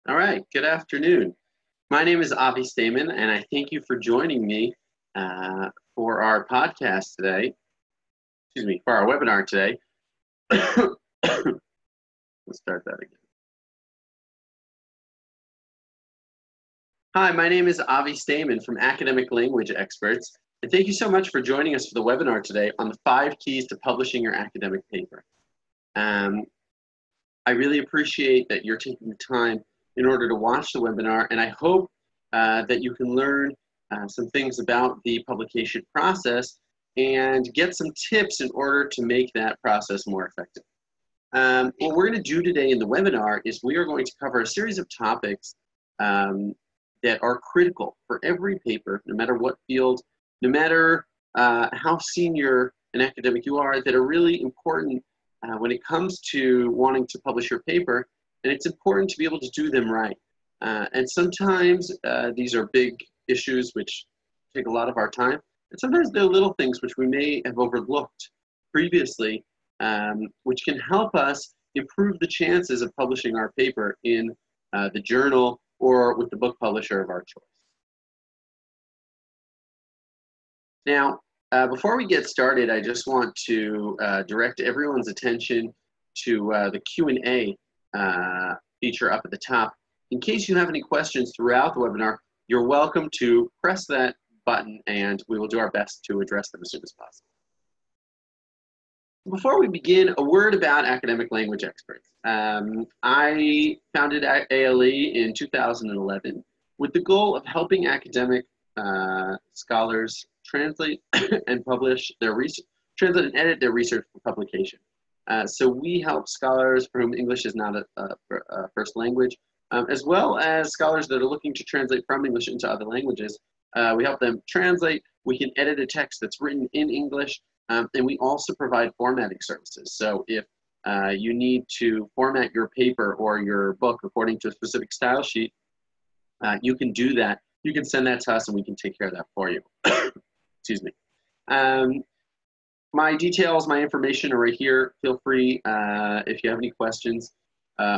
All right, good afternoon. My name is Avi Stamen, and I thank you for joining me for our podcast today. Excuse me, for our webinar today. Let's start that again. Hi, my name is Avi Stamen from Academic Language Experts, and thank you so much for joining us for the webinar today on the 5 keys to publishing your academic paper. I really appreciate that you're taking the time in order to watch the webinar, and I hope that you can learn some things about the publication process and get some tips in order to make that process more effective. What we're going to do today in the webinar is we are going to cover a series of topics that are critical for every paper, no matter what field, no matter how senior an academic you are, that are really important when it comes to wanting to publish your paper. And it's important to be able to do them right. And sometimes these are big issues which take a lot of our time. And sometimes they're little things which we may have overlooked previously, which can help us improve the chances of publishing our paper in the journal or with the book publisher of our choice. Now, before we get started, I just want to direct everyone's attention to the Q&A feature up at the top. In case you have any questions throughout the webinar, you're welcome to press that button and we will do our best to address them as soon as possible. Before we begin, a word about Academic Language Experts. I founded ALE in 2011 with the goal of helping academic scholars translate and publish their research, translate and edit their research for publication. So we help scholars for whom English is not a first language, as well as scholars that are looking to translate from English into other languages. We help them translate. We can edit a text that's written in English, and we also provide formatting services. So if you need to format your paper or your book according to a specific style sheet, you can do that. You can send that to us and we can take care of that for you. Excuse me. My details, my information are right here. Feel free if you have any questions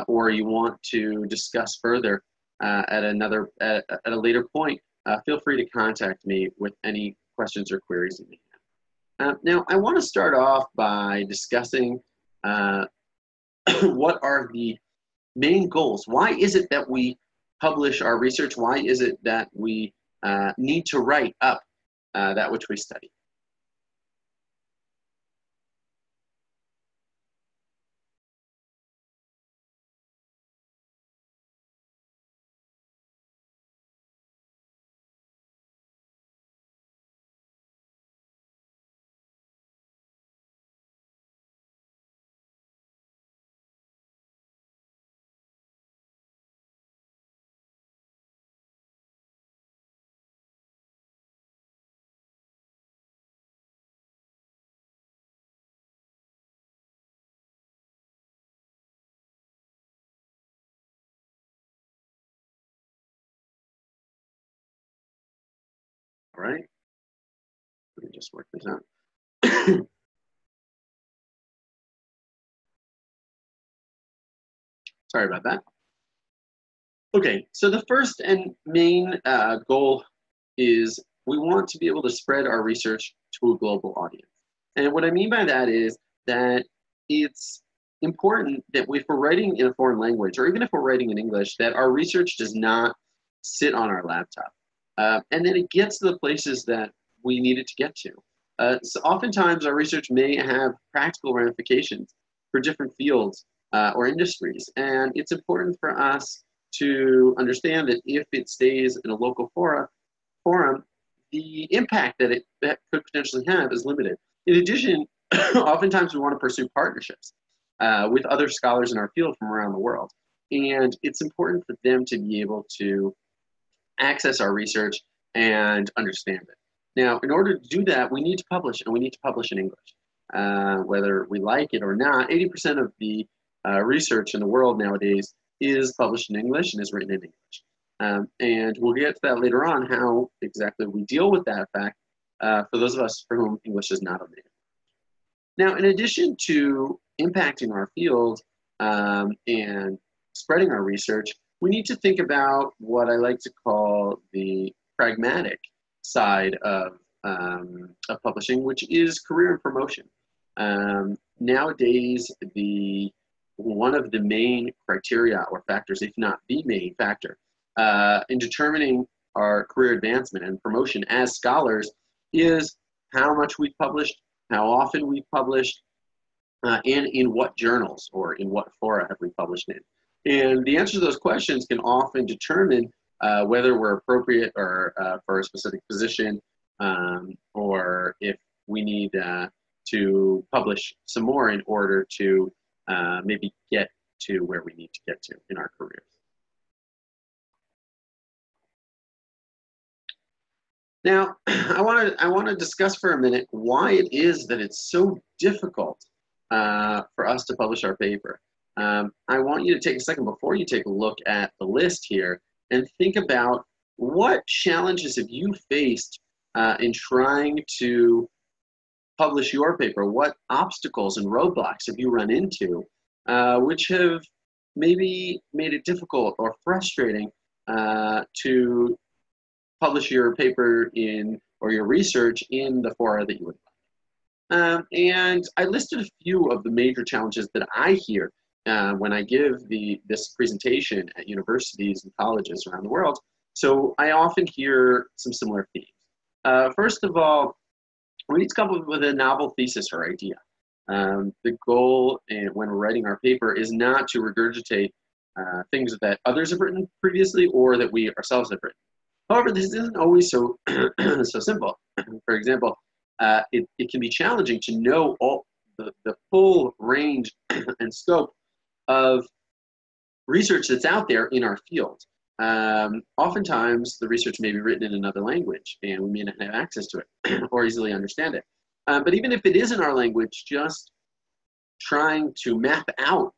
or you want to discuss further at a later point, feel free to contact me with any questions or queries you may have. Now, I want to start off by discussing what are the main goals. Why is it that we publish our research? Why is it that we need to write up that which we study? All right, let me just work this out. Sorry about that. Okay, so the first and main goal is we want to be able to spread our research to a global audience. And what I mean by that is that it's important that if we're writing in a foreign language, or even if we're writing in English, that our research does not sit on our laptop. And that it gets to the places that we need it to get to. So oftentimes our research may have practical ramifications for different fields or industries. And it's important for us to understand that if it stays in a local forum, the impact that it could potentially have is limited. In addition, oftentimes we want to pursue partnerships with other scholars in our field from around the world. And it's important for them to be able to access our research and understand it. Now, in order to do that, we need to publish, and we need to publish in English. Whether we like it or not, 80% of the research in the world nowadays is published in English and is written in English. And we'll get to that later on, how exactly we deal with that fact for those of us for whom English is not a native. Now, in addition to impacting our field and spreading our research, we need to think about what I like to call the pragmatic side of publishing, which is career and promotion. Nowadays, one of the main criteria or factors, if not the main factor, in determining our career advancement and promotion as scholars is how much we've published, how often we've published, and in what journals or in what fora have we published in. And the answer to those questions can often determine whether we're appropriate or for a specific position, or if we need to publish some more in order to maybe get to where we need to get to in our careers. Now, I want to discuss for a minute why it is that it's so difficult for us to publish our paper. I want you to take a second before you take a look at the list here and think about what challenges have you faced in trying to publish your paper. What obstacles and roadblocks have you run into which have maybe made it difficult or frustrating to publish your paper or your research in the fora that you would like. And I listed a few of the major challenges that I hear when I give this presentation at universities and colleges around the world. So I often hear some similar themes. First of all, we need to come up with a novel thesis or idea. The goal when we're writing our paper is not to regurgitate things that others have written previously or that we ourselves have written. However, this isn't always so simple. For example, it can be challenging to know all the full range and scope of research that's out there in our field. Oftentimes, the research may be written in another language, and we may not have access to it or easily understand it. But even if it is in our language, just trying to map out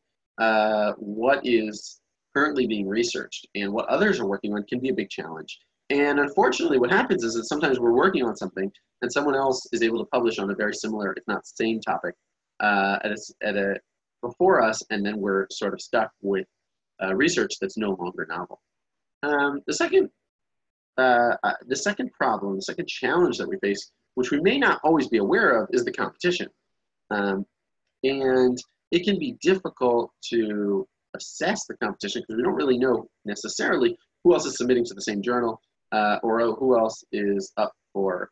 what is currently being researched and what others are working on can be a big challenge. And unfortunately, what happens is that sometimes we're working on something and someone else is able to publish on a very similar, if not same topic before us, and then we're sort of stuck with research that's no longer novel. The second problem, the second challenge that we face, which we may not always be aware of, is the competition. And it can be difficult to assess the competition because we don't really know necessarily who else is submitting to the same journal or who else is up for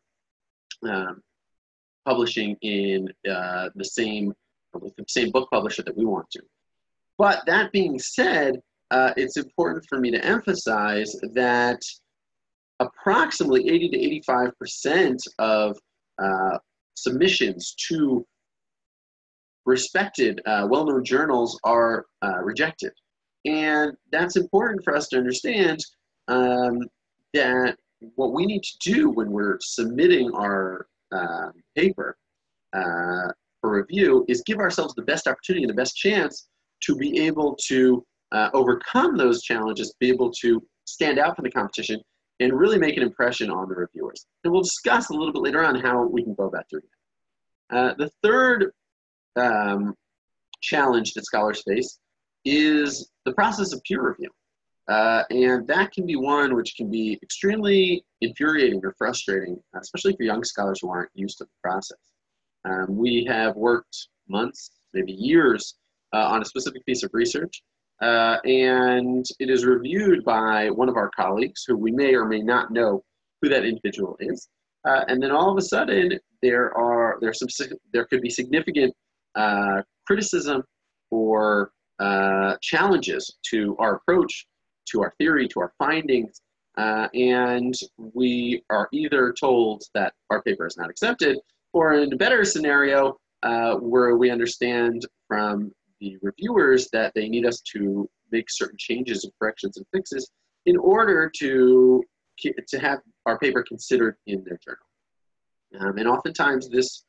publishing in the same book publisher that we want to. But that being said, it's important for me to emphasize that approximately 80 to 85% of submissions to respected, well-known journals are rejected. And that's important for us to understand that what we need to do when we're submitting our paper for review is give ourselves the best opportunity and the best chance to be able to overcome those challenges, be able to stand out from the competition, and really make an impression on the reviewers. And we'll discuss a little bit later on how we can go about doing that. The third challenge that scholars face is the process of peer review. And that can be one which can be extremely infuriating or frustrating, especially for young scholars who aren't used to the process. We have worked months, maybe years, on a specific piece of research, and it is reviewed by one of our colleagues who we may or may not know who that individual is. And then all of a sudden, there could be significant criticism or challenges to our approach, to our theory, to our findings, and we are either told that our paper is not accepted, or in a better scenario, where we understand from the reviewers that they need us to make certain changes and corrections and fixes in order to have our paper considered in their journal. And oftentimes this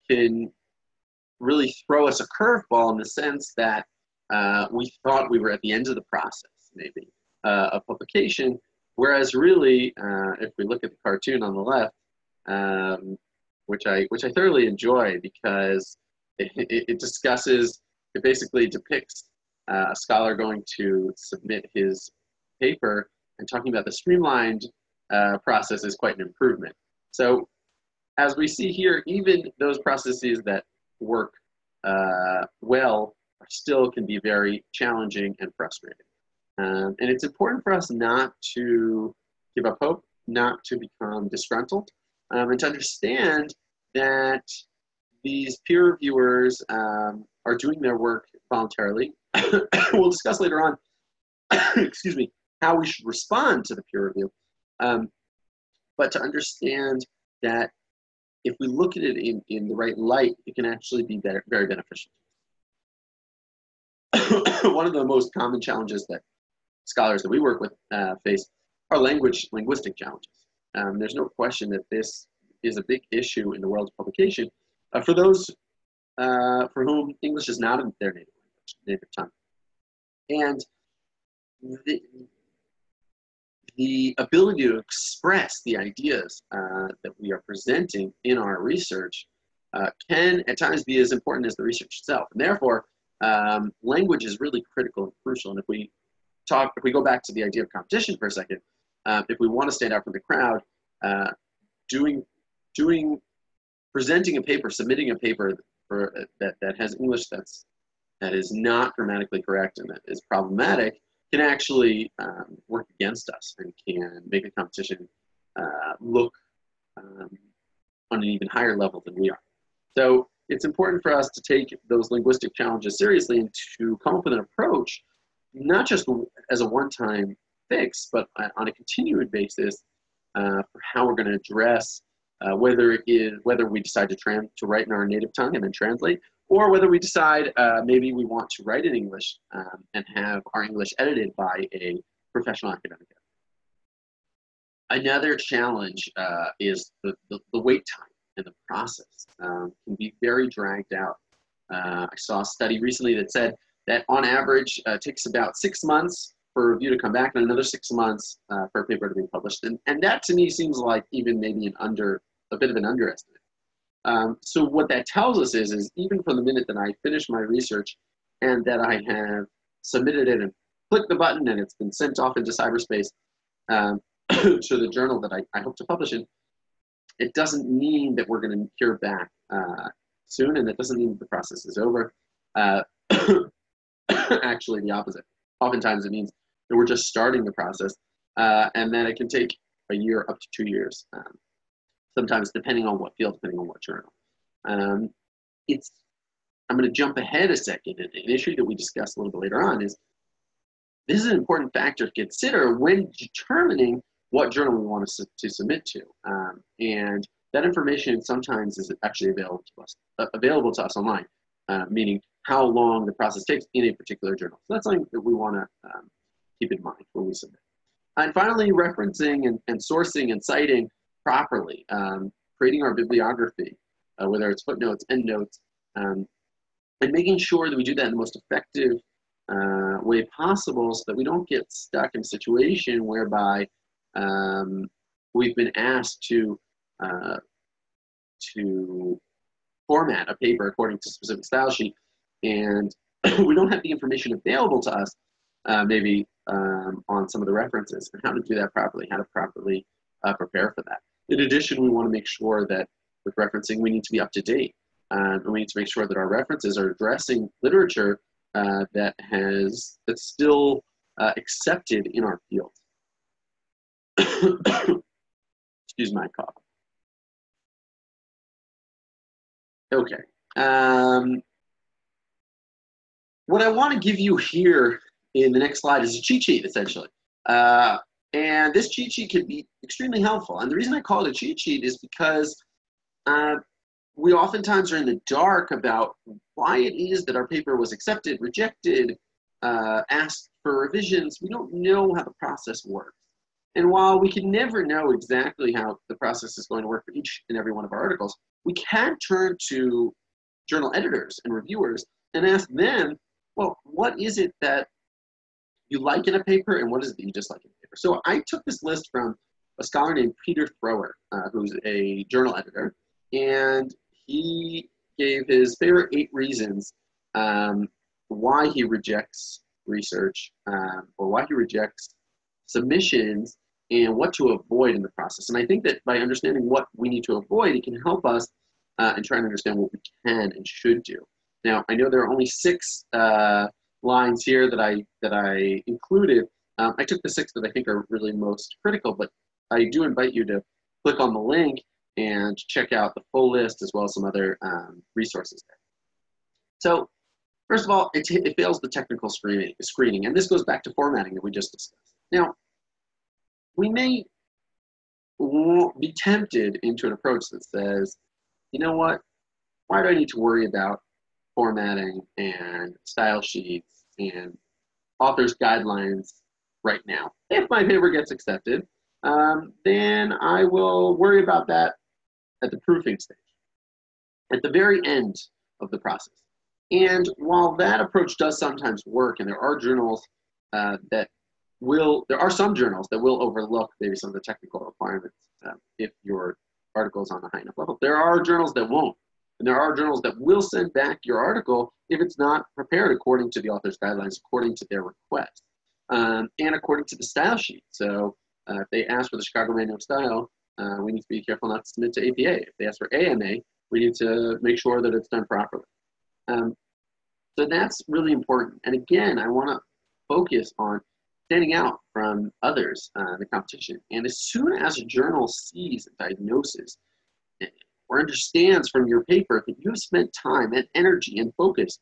can really throw us a curveball in the sense that we thought we were at the end of the process, maybe, of publication, whereas really, if we look at the cartoon on the left, which I thoroughly enjoy because it basically depicts a scholar going to submit his paper and talking about the streamlined process is quite an improvement. So as we see here, even those processes that work well still can be very challenging and frustrating. And it's important for us not to give up hope, not to become disgruntled, and to understand that these peer reviewers are doing their work voluntarily. We'll discuss later on, excuse me, how we should respond to the peer review. But to understand that if we look at it in the right light, it can actually be very beneficial. One of the most common challenges that scholars that we work with face are linguistic challenges. There's no question that this is a big issue in the world of publication for those for whom English is not their native language, native tongue. And the ability to express the ideas that we are presenting in our research can at times be as important as the research itself. And therefore, language is really critical and crucial. And if we go back to the idea of competition for a second, if we want to stand out from the crowd, presenting a paper, submitting a paper that has English that is not grammatically correct and that is problematic can actually work against us and can make a competition look on an even higher level than we are. So it's important for us to take those linguistic challenges seriously and to come up with an approach, not just as a one-time fix, but on a continued basis for how we're going to address whether we decide to write in our native tongue and then translate, or whether we decide maybe we want to write in English and have our English edited by a professional academic. Another challenge is the wait time and the process can be very dragged out. I saw a study recently that said that on average it takes about 6 months for a review to come back and another 6 months for a paper to be published. And that to me seems like even maybe a bit of an underestimate. So what that tells us is even from the minute that I finish my research and that I have submitted it and clicked the button and it's been sent off into cyberspace to the journal that I hope to publish in, it doesn't mean that we're going to hear back soon, and it doesn't mean that the process is over. Actually, the opposite. Oftentimes it means that we're just starting the process and that it can take a year up to 2 years. Sometimes depending on what field, depending on what journal. I'm going to jump ahead a second. An issue that we discussed a little bit later on is this is an important factor to consider when determining what journal we want to submit to. And that information sometimes is actually available to us online, meaning how long the process takes in a particular journal. So that's something that we want to keep in mind when we submit. And finally, referencing and sourcing and citing properly, creating our bibliography, whether it's footnotes, endnotes, and making sure that we do that in the most effective way possible so that we don't get stuck in a situation whereby we've been asked to format a paper according to a specific style sheet, and we don't have the information available to us maybe on some of the references and how to do that properly, how to properly prepare for that. In addition, we want to make sure that with referencing, we need to be up to date. And we need to make sure that our references are addressing literature that's still accepted in our field. Excuse my cough. Okay. What I want to give you here in the next slide is a cheat sheet, essentially. And this cheat sheet can be extremely helpful. And the reason I call it a cheat sheet is because we oftentimes are in the dark about why it is that our paper was accepted, rejected, asked for revisions. We don't know how the process works. And while we can never know exactly how the process is going to work for each and every one of our articles, we can turn to journal editors and reviewers and ask them, well, what is it that you like in a paper and what is it that you dislike in a paper? So I took this list from a scholar named Peter Thrower, who's a journal editor, and he gave his favorite 8 reasons why he rejects research or why he rejects submissions and what to avoid in the process. And I think that by understanding what we need to avoid, it can help us in trying to understand what we can and should do. Now, I know there are only 6 lines here that I included. I took the 6 that I think are really most critical, but I do invite you to click on the link and check out the full list as well as some other resources there. So first of all, it fails the technical screening, and this goes back to formatting that we just discussed. Now, we may be tempted into an approach that says, you know what, why do I need to worry about formatting and style sheets and author's guidelines right now? If my paper gets accepted, then I will worry about that at the proofing stage, at the very end of the process. And while that approach does sometimes work, and there are journals there are some journals that will overlook maybe some of the technical requirements if your article is on a high enough level. There are journals that won't. And there are journals that will send back your article if it's not prepared according to the author's guidelines, according to their request, and according to the style sheet. So if they ask for the Chicago Manual of Style, we need to be careful not to submit to APA. If they ask for AMA, we need to make sure that it's done properly. So that's really important. And again, I want to focus on standing out from others in the competition. And as soon as a journal sees a diagnosis or understands from your paper that you have spent time and energy and focus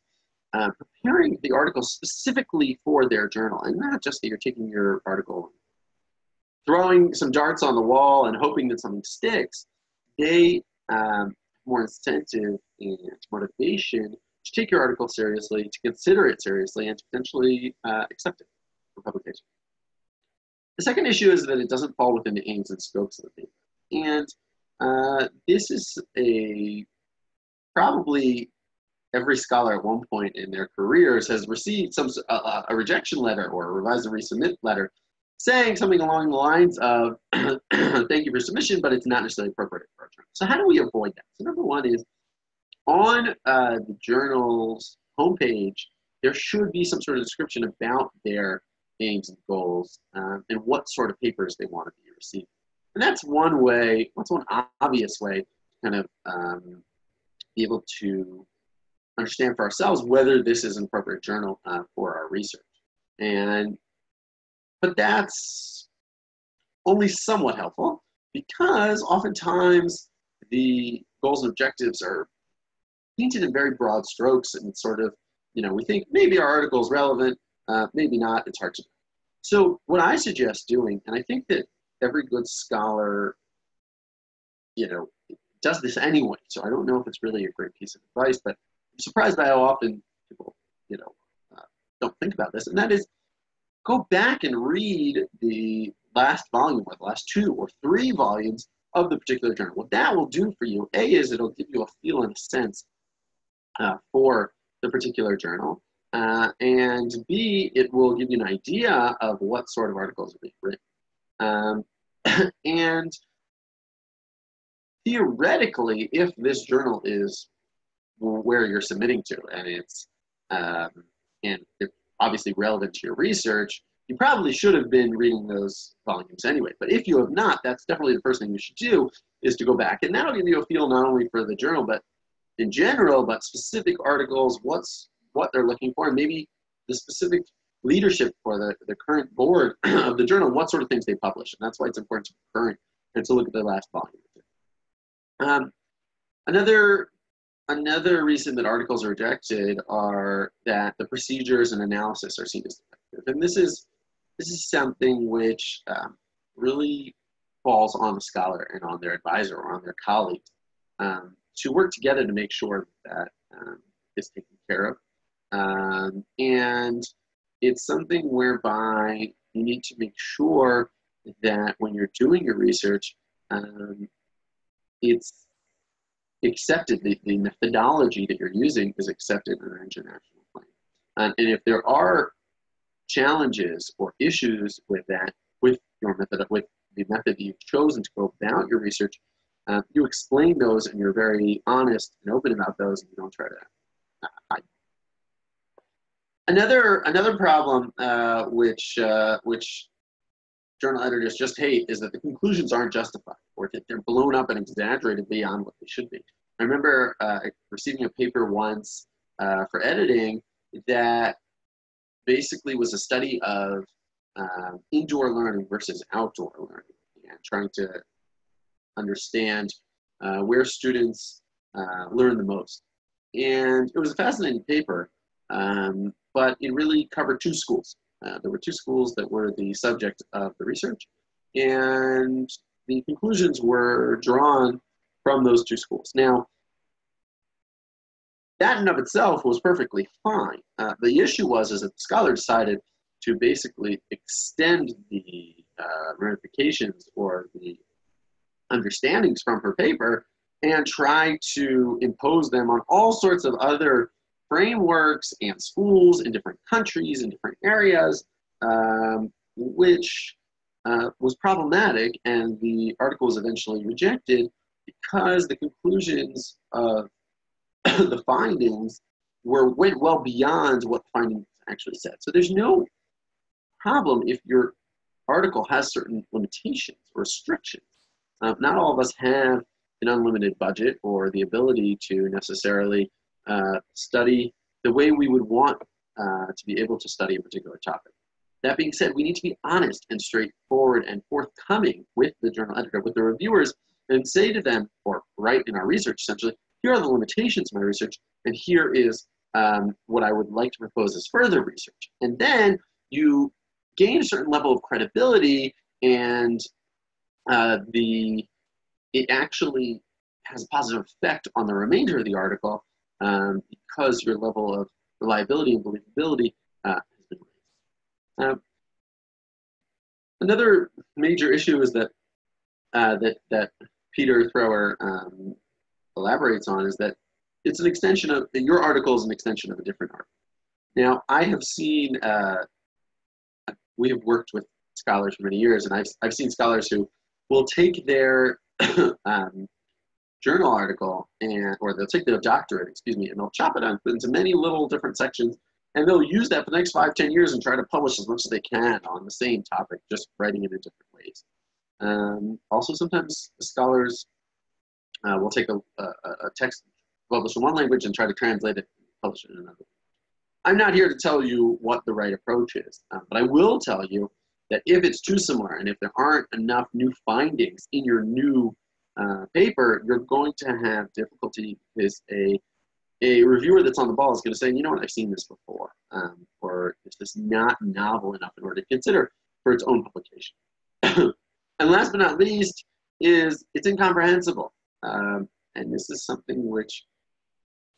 preparing the article specifically for their journal, and not just that you're taking your article, throwing some darts on the wall and hoping that something sticks, they have more incentive and motivation to take your article seriously, to consider it seriously, and to potentially accept it for publication. The second issue is that it doesn't fall within the aims and scopes of the paper. And this is probably every scholar at one point in their careers has received a rejection letter or a revise and resubmit letter saying something along the lines of, thank you for submission, but it's not necessarily appropriate for our journal. So how do we avoid that? So number one is, on the journal's homepage, there should be some sort of description about their aims and goals and what sort of papers they want to be receiving. And that's one way, that's one obvious way to kind of be able to understand for ourselves whether this is an appropriate journal for our research. But that's only somewhat helpful, because oftentimes the goals and objectives are painted in very broad strokes, and sort of, we think maybe our article is relevant, maybe not, it's hard to know. So what I suggest doing, and I think that every good scholar, does this anyway, so I don't know if it's really a great piece of advice, but I'm surprised by how often people, don't think about this, and that is, go back and read the last volume or the last 2 or 3 volumes of the particular journal. What that will do for you, A, is it'll give you a feel and a sense for the particular journal, and B, it will give you an idea of what sort of articles are being written. And theoretically, if this journal is where you're submitting to, and it's obviously relevant to your research, you probably should have been reading those volumes anyway. But if you have not, that's definitely the first thing you should do, is to go back. And that'll give you a feel not only for the journal, but in general, but specific articles, what they're looking for, and maybe the specific leadership for the current board of the journal, what sort of things they publish. And that's why it's important to be current and to look at the last volume. Another reason that articles are rejected are that the procedures and analysis are seen as defective. And this is something which really falls on the scholar and on their advisor or on their colleagues to work together to make sure that is taken care of. And it's something whereby you need to make sure that when you're doing your research, it's accepted, the methodology that you're using is accepted in an international plane. And if there are challenges or issues with that, with your method, with the method that you've chosen to go about your research, you explain those, and you're very honest and open about those, and you don't try to hide. Another problem which journal editors just hate is that the conclusions aren't justified, or that they're blown up and exaggerated beyond what they should be. I remember receiving a paper once for editing that basically was a study of indoor learning versus outdoor learning, and trying to understand where students learn the most. And it was a fascinating paper, but it really covered two schools. There were two schools that were the subject of the research, and the conclusions were drawn from those two schools. Now, that in of itself was perfectly fine. The issue was is that the scholar decided to basically extend the ramifications or the understandings from her paper and try to impose them on all sorts of other frameworks and schools in different countries, in different areas, which was problematic, and the article was eventually rejected because the conclusions of the findings went well beyond what the findings actually said. So there's no problem if your article has certain limitations or restrictions. Not all of us have an unlimited budget or the ability to necessarily study the way we would want to be able to study a particular topic. That being said, we need to be honest and straightforward and forthcoming with the journal editor, with the reviewers, and say to them, or write in our research essentially, here are the limitations of my research, and here is what I would like to propose as further research. And then you gain a certain level of credibility, and it actually has a positive effect on the remainder of the article because your level of reliability and believability has been raised. Another major issue is that that Peter Thrower elaborates on is that it's an extension of, your article is an extension of a different article. Now, I have seen, we have worked with scholars for many years, and I've seen scholars who will take their journal article, or they'll take their doctorate, and they'll chop it up into many little different sections, and they'll use that for the next 5-10 years and try to publish as much as they can on the same topic, just writing it in different ways. Also, sometimes scholars will take a text published in one language and try to translate it and publish it in another. I'm not here to tell you what the right approach is, but I will tell you that if it's too similar and if there aren't enough new findings in your new paper, you're going to have difficulty because a reviewer that's on the ball is going to say, you know what, I've seen this before, or it's just not novel enough in order to consider for its own publication. And last but not least is it's incomprehensible. And this is something which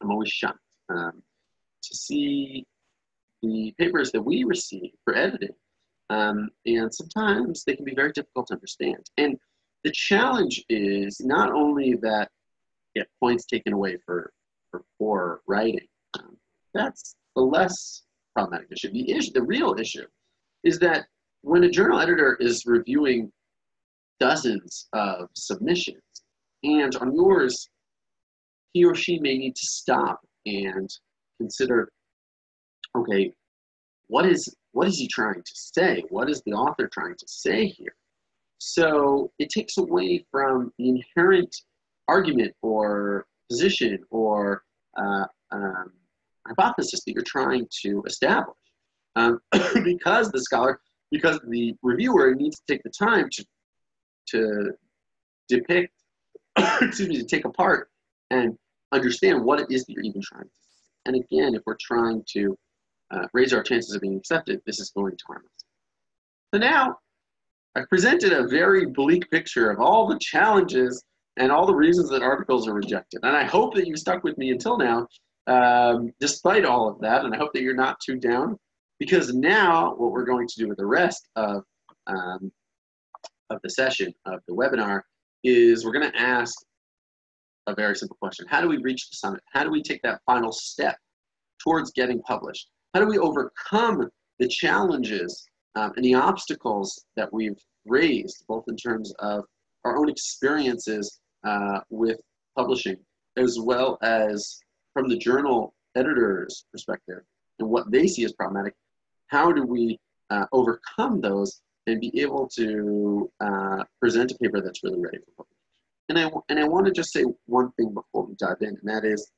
I'm always shocked to see the papers that we receive for editing. And sometimes they can be very difficult to understand. And the challenge is not only that you get points taken away for poor writing. That's the less problematic issue. The real issue is that when a journal editor is reviewing dozens of submissions, and on yours, he or she may need to stop and consider, okay, what is he trying to say? What is the author trying to say here? So it takes away from the inherent argument or position or hypothesis that you're trying to establish. Because the reviewer needs to take the time to depict, to take apart and understand what it is that you're even trying to say. And again, if we're trying to raise our chances of being accepted, this is going to harm us. So now, I've presented a very bleak picture of all the challenges and all the reasons that articles are rejected. And I hope that you've stuck with me until now, despite all of that, and I hope that you're not too down, because now what we're going to do with the rest of the session, of the webinar, is we're going to ask a very simple question. How do we reach the summit? How do we take that final step towards getting published? How do we overcome the challenges and the obstacles that we've raised, both in terms of our own experiences with publishing, as well as from the journal editor's perspective and what they see as problematic? How do we overcome those and be able to present a paper that's really ready for publication. And I want to just say one thing before we dive in, and that is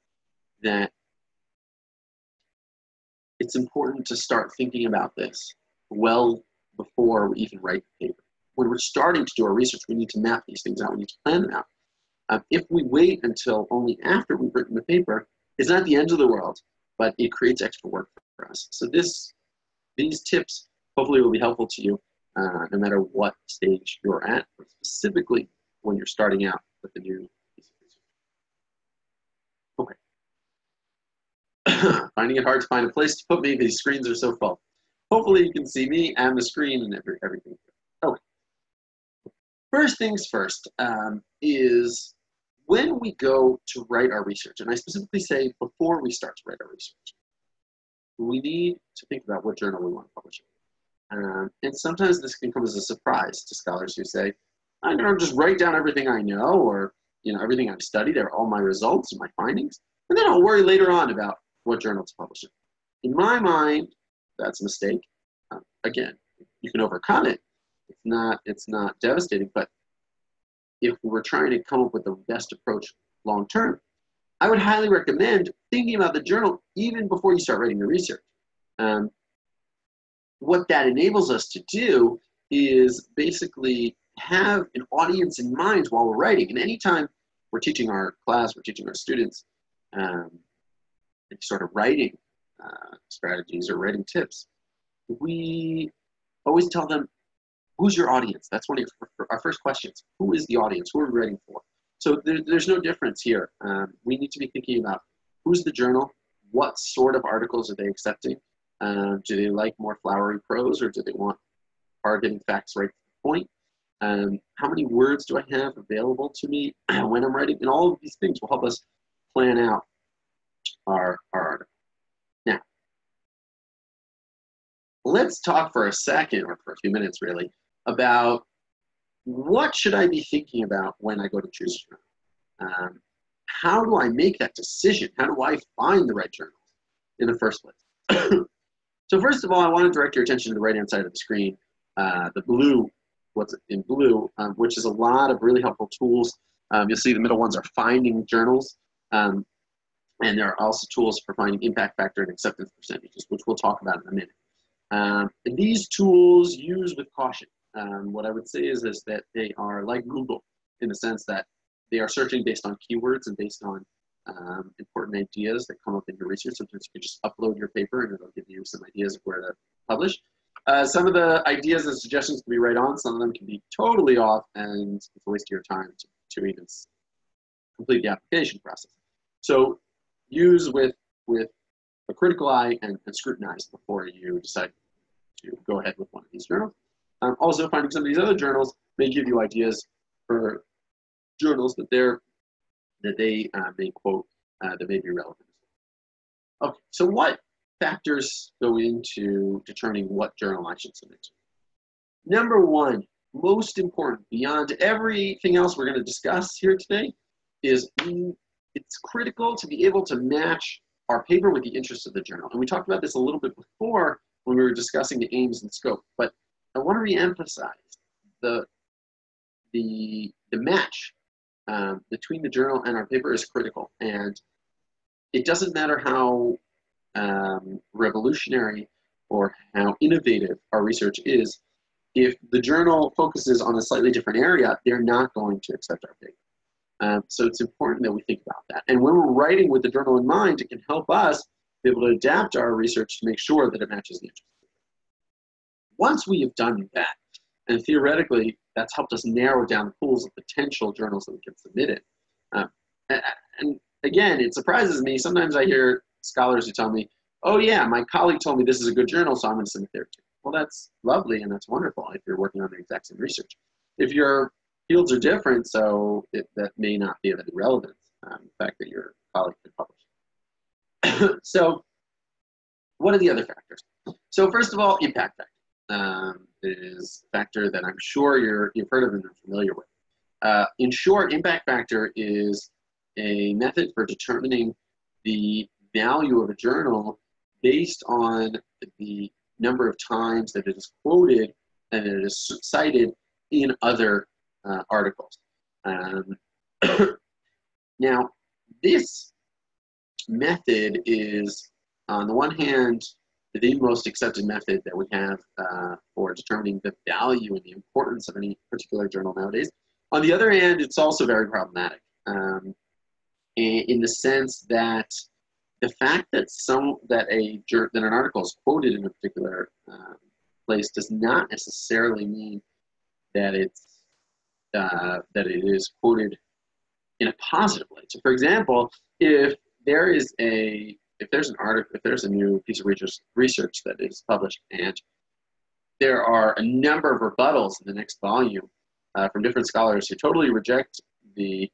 that it's important to start thinking about this well before we even write the paper. When we're starting to do our research, we need to map these things out. We need to plan them out. If we wait until only after we've written the paper, it's not the end of the world, but it creates extra work for us. So these tips hopefully will be helpful to you no matter what stage you're at, but specifically when you're starting out with a new piece of research. Okay. Finding it hard to find a place to put me. These screens are so full. Hopefully you can see me and the screen and everything. Okay. First things first is when we go to write our research, and I specifically say before we start to write our research, we need to think about what journal we want to publish in. And sometimes this can come as a surprise to scholars who say, I'm going to just write down everything I know, or everything I've studied, or all my results and my findings, and then I'll worry later on about what journal to publish in. In my mind, that's a mistake. Again, you can overcome it. It's not devastating, but if we're trying to come up with the best approach long term, I would highly recommend thinking about the journal even before you start writing your research. What that enables us to do is basically have an audience in mind while we're writing. And anytime we're teaching our class, we're teaching our students sort of writing strategies or writing tips, we always tell them, who's your audience? That's one of our first questions. Who is the audience? Who are we writing for? So there's no difference here. We need to be thinking about who's the journal, what sort of articles are they accepting? Do they like more flowery prose, or do they want hard-hitting facts right to the point? How many words do I have available to me when I'm writing? And all of these things will help us plan out our article. Now, let's talk for a second, or for a few minutes really, about what should I be thinking about when I go to choose a journal? How do I make that decision? How do I find the right journals in the first place? So first of all, I want to direct your attention to the right-hand side of the screen, the blue, what's in blue, which is a lot of really helpful tools. You'll see the middle ones are finding journals, and there are also tools for finding impact factor and acceptance percentages, which we'll talk about in a minute. And these tools use with caution. What I would say is that they are like Google in the sense that they are searching based on keywords and based on important ideas that come up in your research. Sometimes you can just upload your paper and it'll give you some ideas of where to publish. Some of the ideas and suggestions can be right on. Some of them can be totally off, and it's a waste of your time to even complete the application process. So use with a critical eye and scrutinize before you decide to go ahead with one of these journals. Also, finding some of these other journals may give you ideas for journals that they may quote that may be relevant. Okay, so what factors go into determining what journal I should submit to? Number one, most important, beyond everything else we're going to discuss here today, is it's critical to be able to match our paper with the interests of the journal. And we talked about this a little bit before when we were discussing the aims and scope, but I want to reemphasize the match between the journal and our paper is critical. And it doesn't matter how revolutionary or how innovative our research is, if the journal focuses on a slightly different area, they're not going to accept our paper. So it's important that we think about that. And when we're writing with the journal in mind, it can help us be able to adapt our research to make sure that it matches the interest. Once we have done that, and theoretically, that's helped us narrow down the pools of potential journals that we can submit in. And again, it surprises me. Sometimes I hear scholars who tell me, oh yeah, my colleague told me this is a good journal, so I'm going to submit there too. Well, that's lovely and that's wonderful if you're working on the exact same research. If your fields are different, so that may not be of any relevance, the fact that your colleague could publish. So what are the other factors? So first of all, impact factor. Is a factor that I'm sure you've heard of and are familiar with. In short, impact factor is a method for determining the value of a journal based on the number of times that it is quoted and it is cited in other articles. Now, this method is, on the one hand, the most accepted method that we have for determining the value and the importance of any particular journal nowadays. On the other hand, it's also very problematic in the sense that the fact that an article is quoted in a particular place does not necessarily mean that it is quoted in a positive way. So, for example, if there's a new piece of research that is published, and there are a number of rebuttals in the next volume from different scholars who totally reject the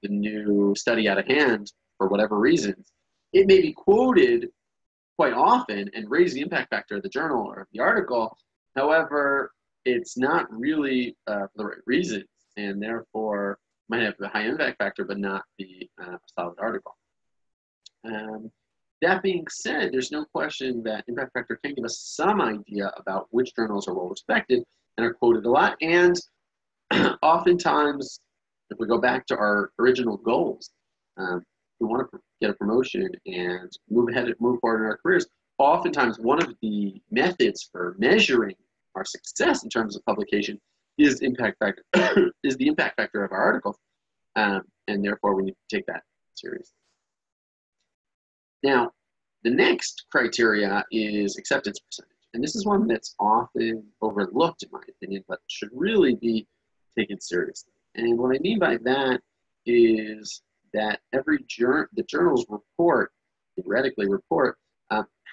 new study out of hand for whatever reasons, it may be quoted quite often and raise the impact factor of the journal or of the article. However, it's not really for the right reasons, and therefore might have a high impact factor but not be a solid article. That being said, there's no question that impact factor can give us some idea about which journals are well respected and are quoted a lot. And oftentimes, if we go back to our original goals, we want to get a promotion and move forward in our careers. Oftentimes, one of the methods for measuring our success in terms of publication is impact factor, is the impact factor of our articles, and therefore we need to take that seriously. Now, the next criteria is acceptance percentage, and this is one that's often overlooked in my opinion, but should really be taken seriously. And what I mean by that is that the journals theoretically report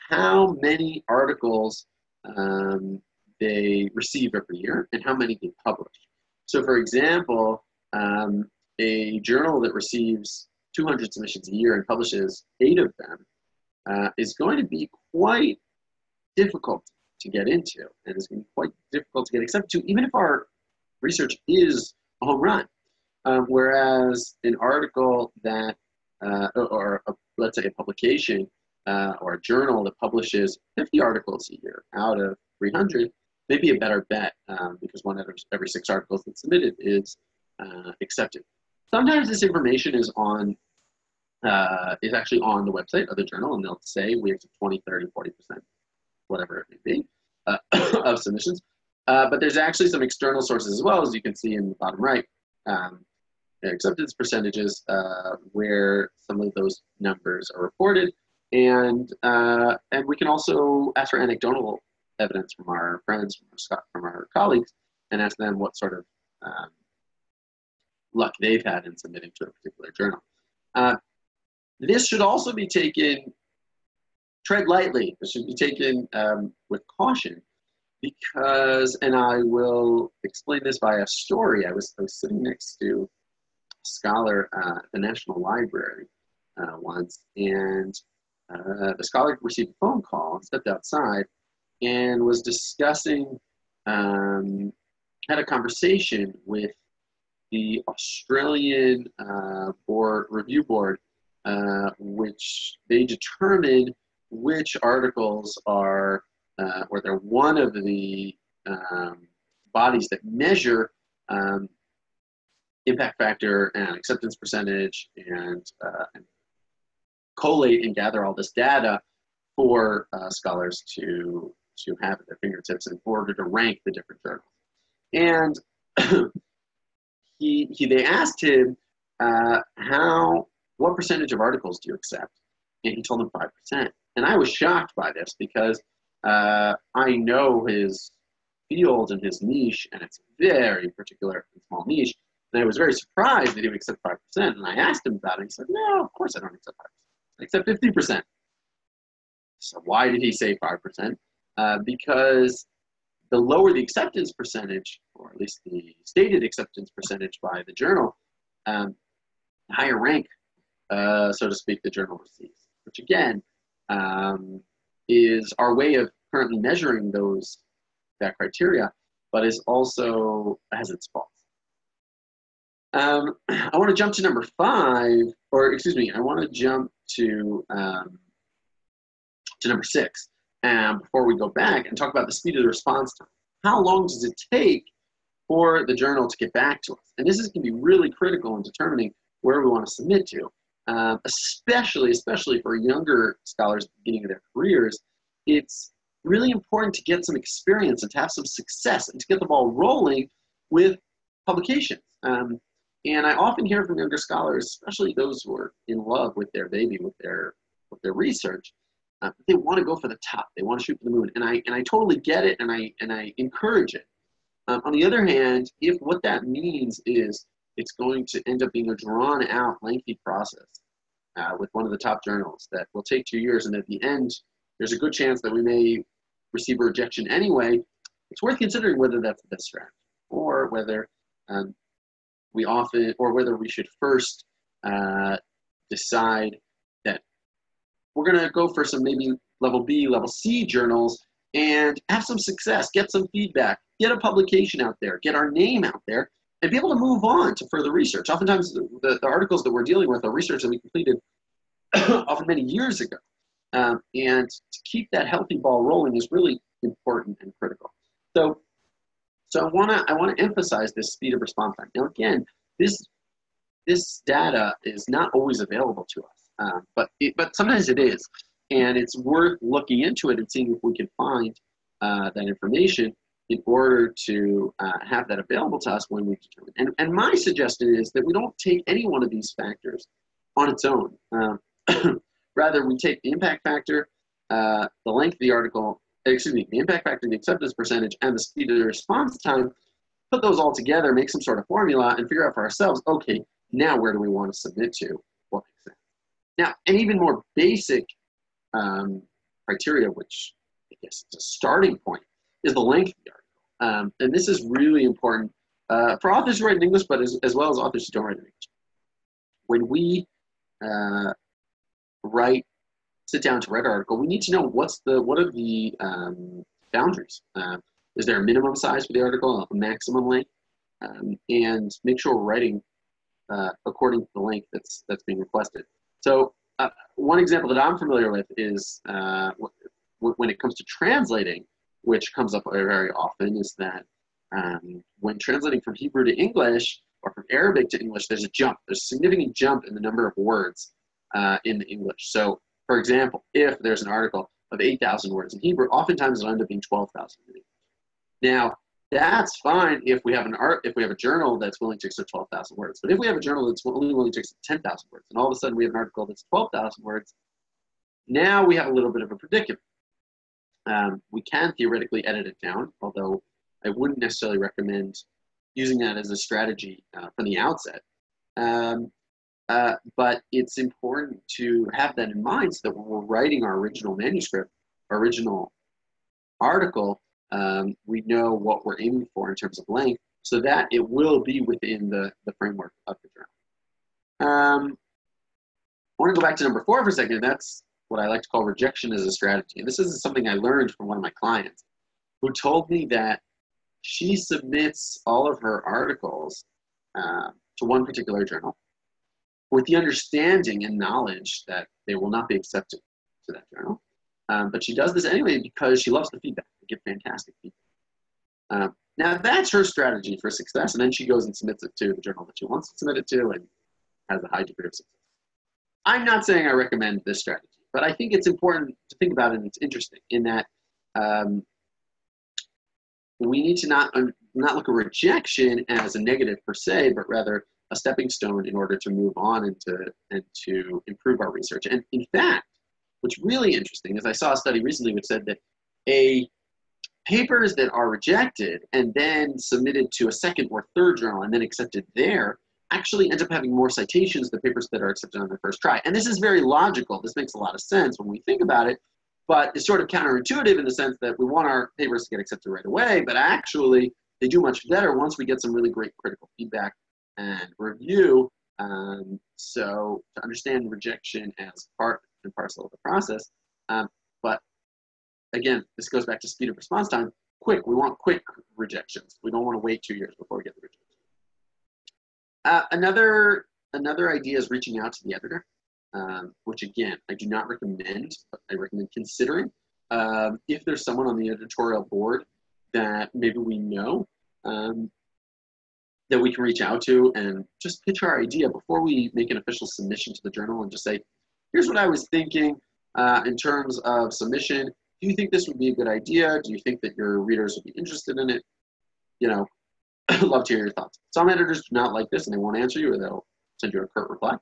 how many articles they receive every year and how many they publish. So, for example, a journal that receives 200 submissions a year and publishes 8 of them is going to be quite difficult to get into, and is going to be quite difficult to get accepted to, even if our research is a home run. Whereas an article that, let's say a publication or a journal that publishes 50 articles a year out of 300 may be a better bet because one out of every 6 articles that's submitted is accepted. Sometimes this information is actually on the website of the journal, and they'll say we accept 20, 30, 40%, whatever it may be, of submissions. But there's actually some external sources as well, as you can see in the bottom right, acceptance percentages where some of those numbers are reported, and we can also ask for anecdotal evidence from our friends, from our colleagues, and ask them what sort of luck they've had in submitting to a particular journal. This should also be taken, tread lightly. This should be taken with caution, because, and I will explain this by a story. I was sitting next to a scholar at the National Library once, and the scholar received a phone call and stepped outside and was discussing, had a conversation with the Australian review board, which they determine which articles are, or they're one of the bodies that measure impact factor and acceptance percentage and collate and gather all this data for scholars to have at their fingertips in order to rank the different journals. And they asked him, what percentage of articles do you accept? And he told them 5%. And I was shocked by this because I know his field and his niche, and it's a very particular and small niche. And I was very surprised that he would accept 5%. And I asked him about it. He said, no, of course I don't accept 5%. I accept 50%. So why did he say 5%? Because the lower the acceptance percentage, or at least the stated acceptance percentage by the journal, the higher rank, so to speak, the journal receives, which again is our way of currently measuring that criteria, but is also has its faults. I want to jump to number 5, or excuse me, I want to jump to number 6, before we go back and talk about the speed of the response time. how long does it take for the journal to get back to us? And this is going to be really critical in determining where we want to submit to, especially for younger scholars at the beginning of their careers. It's really important to get some experience and to have some success and to get the ball rolling with publications. And I often hear from younger scholars, especially those who are in love with their baby, with their research, they want to go for the top. They want to shoot for the moon, and I totally get it, and I encourage it. On the other hand, if what that means is it's going to end up being a drawn-out, lengthy process with one of the top journals that will take 2 years, and at the end, there's a good chance that we may receive a rejection anyway, it's worth considering whether that's the best strategy, or whether whether we should first decide that we're going to go for some maybe level B, level C journals and have some success, get some feedback, get a publication out there, get our name out there, and be able to move on to further research. Oftentimes, the articles that we're dealing with are research that we completed often many years ago. And to keep that healthy ball rolling is really important and critical. So I want to emphasize this speed of response time. Now, again, this data is not always available to us, but sometimes it is, and it's worth looking into it and seeing if we can find that information in order to have that available to us when we determine. And my suggestion is that we don't take any one of these factors on its own. Rather, we take the impact factor, the length of the article, the impact factor, the acceptance percentage, and the speed of the response time, put those all together, make some sort of formula, and figure out for ourselves, okay, now where do we want to submit to? What makes sense? Now, an even more basic criteria, which I guess is a starting point, is the length of the article. And this is really important for authors who write in English, but as well as authors who don't write in English. When we sit down to write our article, we need to know what are the boundaries. Is there a minimum size for the article, a maximum length, and make sure we're writing according to the length that's being requested. So one example that I'm familiar with is when it comes to translating, which comes up very often, is that when translating from Hebrew to English or from Arabic to English, there's a jump. There's a significant jump in the number of words in the English. So, for example, if there's an article of 8,000 words in Hebrew, oftentimes it'll end up being 12,000 in English. Now, that's fine if we have a journal that's willing to accept 12,000 words. But if we have a journal that's only willing to accept 10,000 words, and all of a sudden we have an article that's 12,000 words, now we have a little bit of a predicament. We can theoretically edit it down, although I wouldn't necessarily recommend using that as a strategy from the outset. But it's important to have that in mind so that when we're writing our original manuscript, our original article, we know what we're aiming for in terms of length, so that it will be within the framework of the journal. I want to go back to number 4 for a second. That's what I like to call rejection as a strategy. And this is something I learned from one of my clients who told me that she submits all of her articles to one particular journal with the understanding and knowledge that they will not be accepted to that journal. But she does this anyway because she loves the feedback. They give fantastic feedback. Now, that's her strategy for success, and then she goes and submits it to the journal that she wants to submit it to and has a high degree of success. I'm not saying I recommend this strategy, but I think it's important to think about it, and it's interesting in that we need to not look at rejection as a negative per se, but rather a stepping stone in order to move on and to improve our research. And in fact, what's really interesting is I saw a study recently which said that papers that are rejected and then submitted to a second or third journal and then accepted there actually end up having more citations than papers that are accepted on their first try. And this is very logical. This makes a lot of sense when we think about it, but it's sort of counterintuitive in the sense that we want our papers to get accepted right away, but actually they do much better once we get some really great critical feedback and review. So to understand rejection as part and parcel of the process. But again, this goes back to speed of response time. We want quick rejections. We don't want to wait 2 years before we get the rejection. Another idea is reaching out to the editor, which again, I do not recommend, but I recommend considering. If there's someone on the editorial board that maybe we know that we can reach out to and just pitch our idea before we make an official submission to the journal, and just say, here's what I was thinking in terms of submission. Do you think this would be a good idea? Do you think that your readers would be interested in it? You know, I'd love to hear your thoughts. Some editors do not like this and they won't answer you, or they'll send you a curt reply.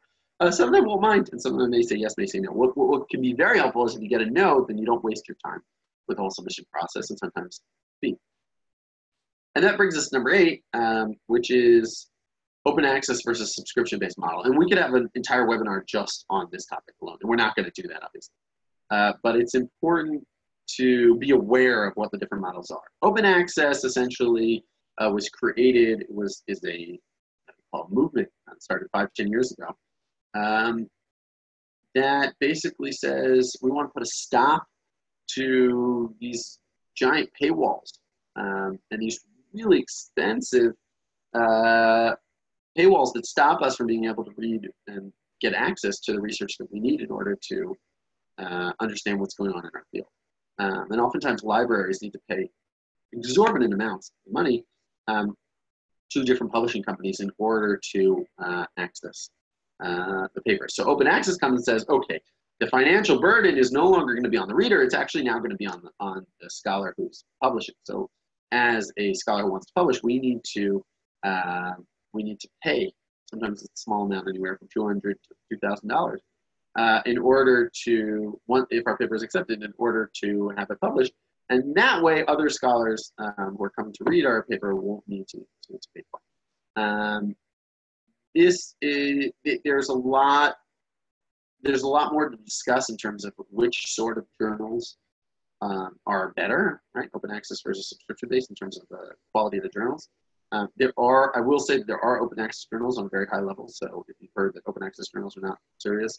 Some of them won't mind, and some of them may say yes, may say no. What can be very helpful is if you get a no, then you don't waste your time with the whole submission process, and sometimes B. And that brings us to number 8, which is open access versus subscription-based model. And we could have an entire webinar just on this topic alone, and we're not going to do that, obviously. But it's important to be aware of what the different models are. Open access essentially was created, is a movement that started 5 to 10 years ago, that basically says we want to put a stop to these giant paywalls and these really expensive paywalls that stop us from being able to read and get access to the research that we need in order to understand what's going on in our field. And oftentimes libraries need to pay exorbitant amounts of money to different publishing companies in order to access the paper. So open access comes and says, okay, the financial burden is no longer going to be on the reader. It's actually now going to be on the scholar who's publishing. So as a scholar who wants to publish, we need to pay. Sometimes it's a small amount, anywhere from $200 to $2,000, in order to, if our paper is accepted, in order to have it published. And that way, other scholars who are coming to read our paper won't need to pay for it. There's a lot more to discuss in terms of which sort of journals are better, right? Open access versus subscription-based in terms of the quality of the journals. I will say that there are open access journals on a very high level. So if you've heard that open access journals are not serious,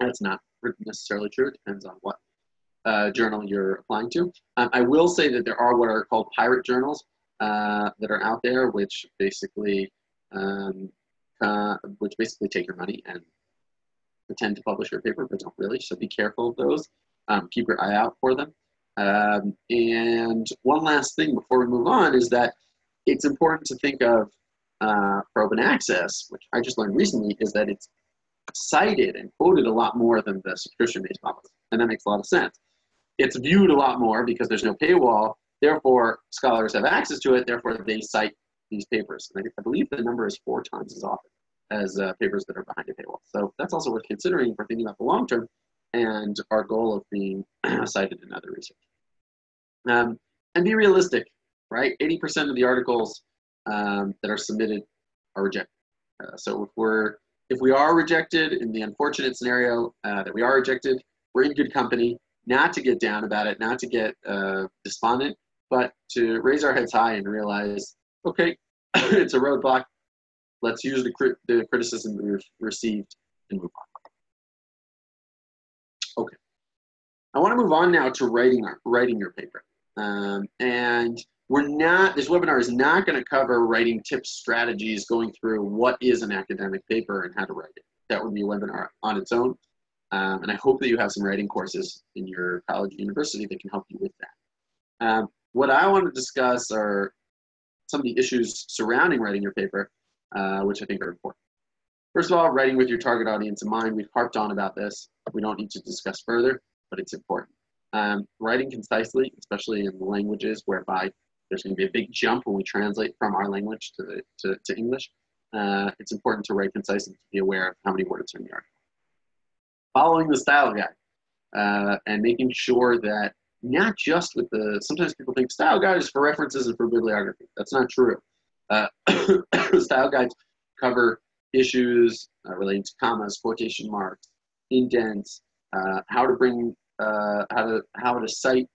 that's not necessarily true. It depends on what journal you're applying to. I will say that there are what are called pirate journals that are out there, which basically take your money and pretend to publish your paper, but don't really. So be careful of those. Keep your eye out for them. And one last thing before we move on is that it's important to think of for open access, which I just learned recently, is that it's cited and quoted a lot more than the subscription-based models. And that makes a lot of sense. It's viewed a lot more because there's no paywall. Therefore, scholars have access to it. Therefore, they cite these papers. And I believe the number is 4 times as often as papers that are behind a paywall. So that's also worth considering if we're thinking about the long term and our goal of being cited in other research. And be realistic, right? 80% of the articles that are submitted are rejected. So if we are rejected, in the unfortunate scenario that we are rejected, we're in good company. Not to get down about it, not to get despondent, but to raise our heads high and realize, okay, it's a roadblock. Let's use the criticism we've received and move on. Okay, I want to move on now to writing your paper. And this webinar is not going to cover writing tips, strategies, going through what is an academic paper and how to write it. That would be a webinar on its own. And I hope that you have some writing courses in your college or university that can help you with that. What I want to discuss are some of the issues surrounding writing your paper, which I think are important. First of all, writing with your target audience in mind. We've harped on about this. We don't need to discuss further, but it's important. Writing concisely, especially in the languages whereby there's going to be a big jump when we translate from our language to English. It's important to write concisely, to be aware of how many words are in the article. Following the style guide and making sure that not just with sometimes people think style guide is for references and for bibliography. That's not true. Style guides cover issues relating to commas, quotation marks, indents, how to cite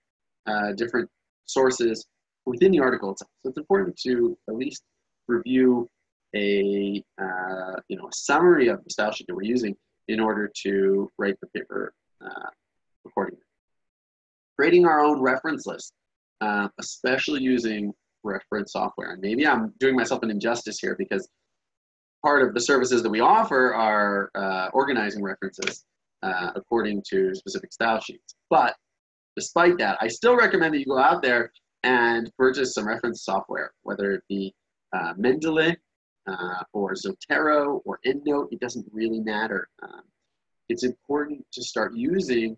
different sources within the article itself. So it's important to at least review a summary of the style sheet that we're using in order to write the paper accordingly. Creating our own reference list, especially using reference software. And maybe I'm doing myself an injustice here because part of the services that we offer are organizing references according to specific style sheets. But despite that, I still recommend that you go out there and purchase some reference software, whether it be Mendeley or Zotero or EndNote. It doesn't really matter. It's important to start using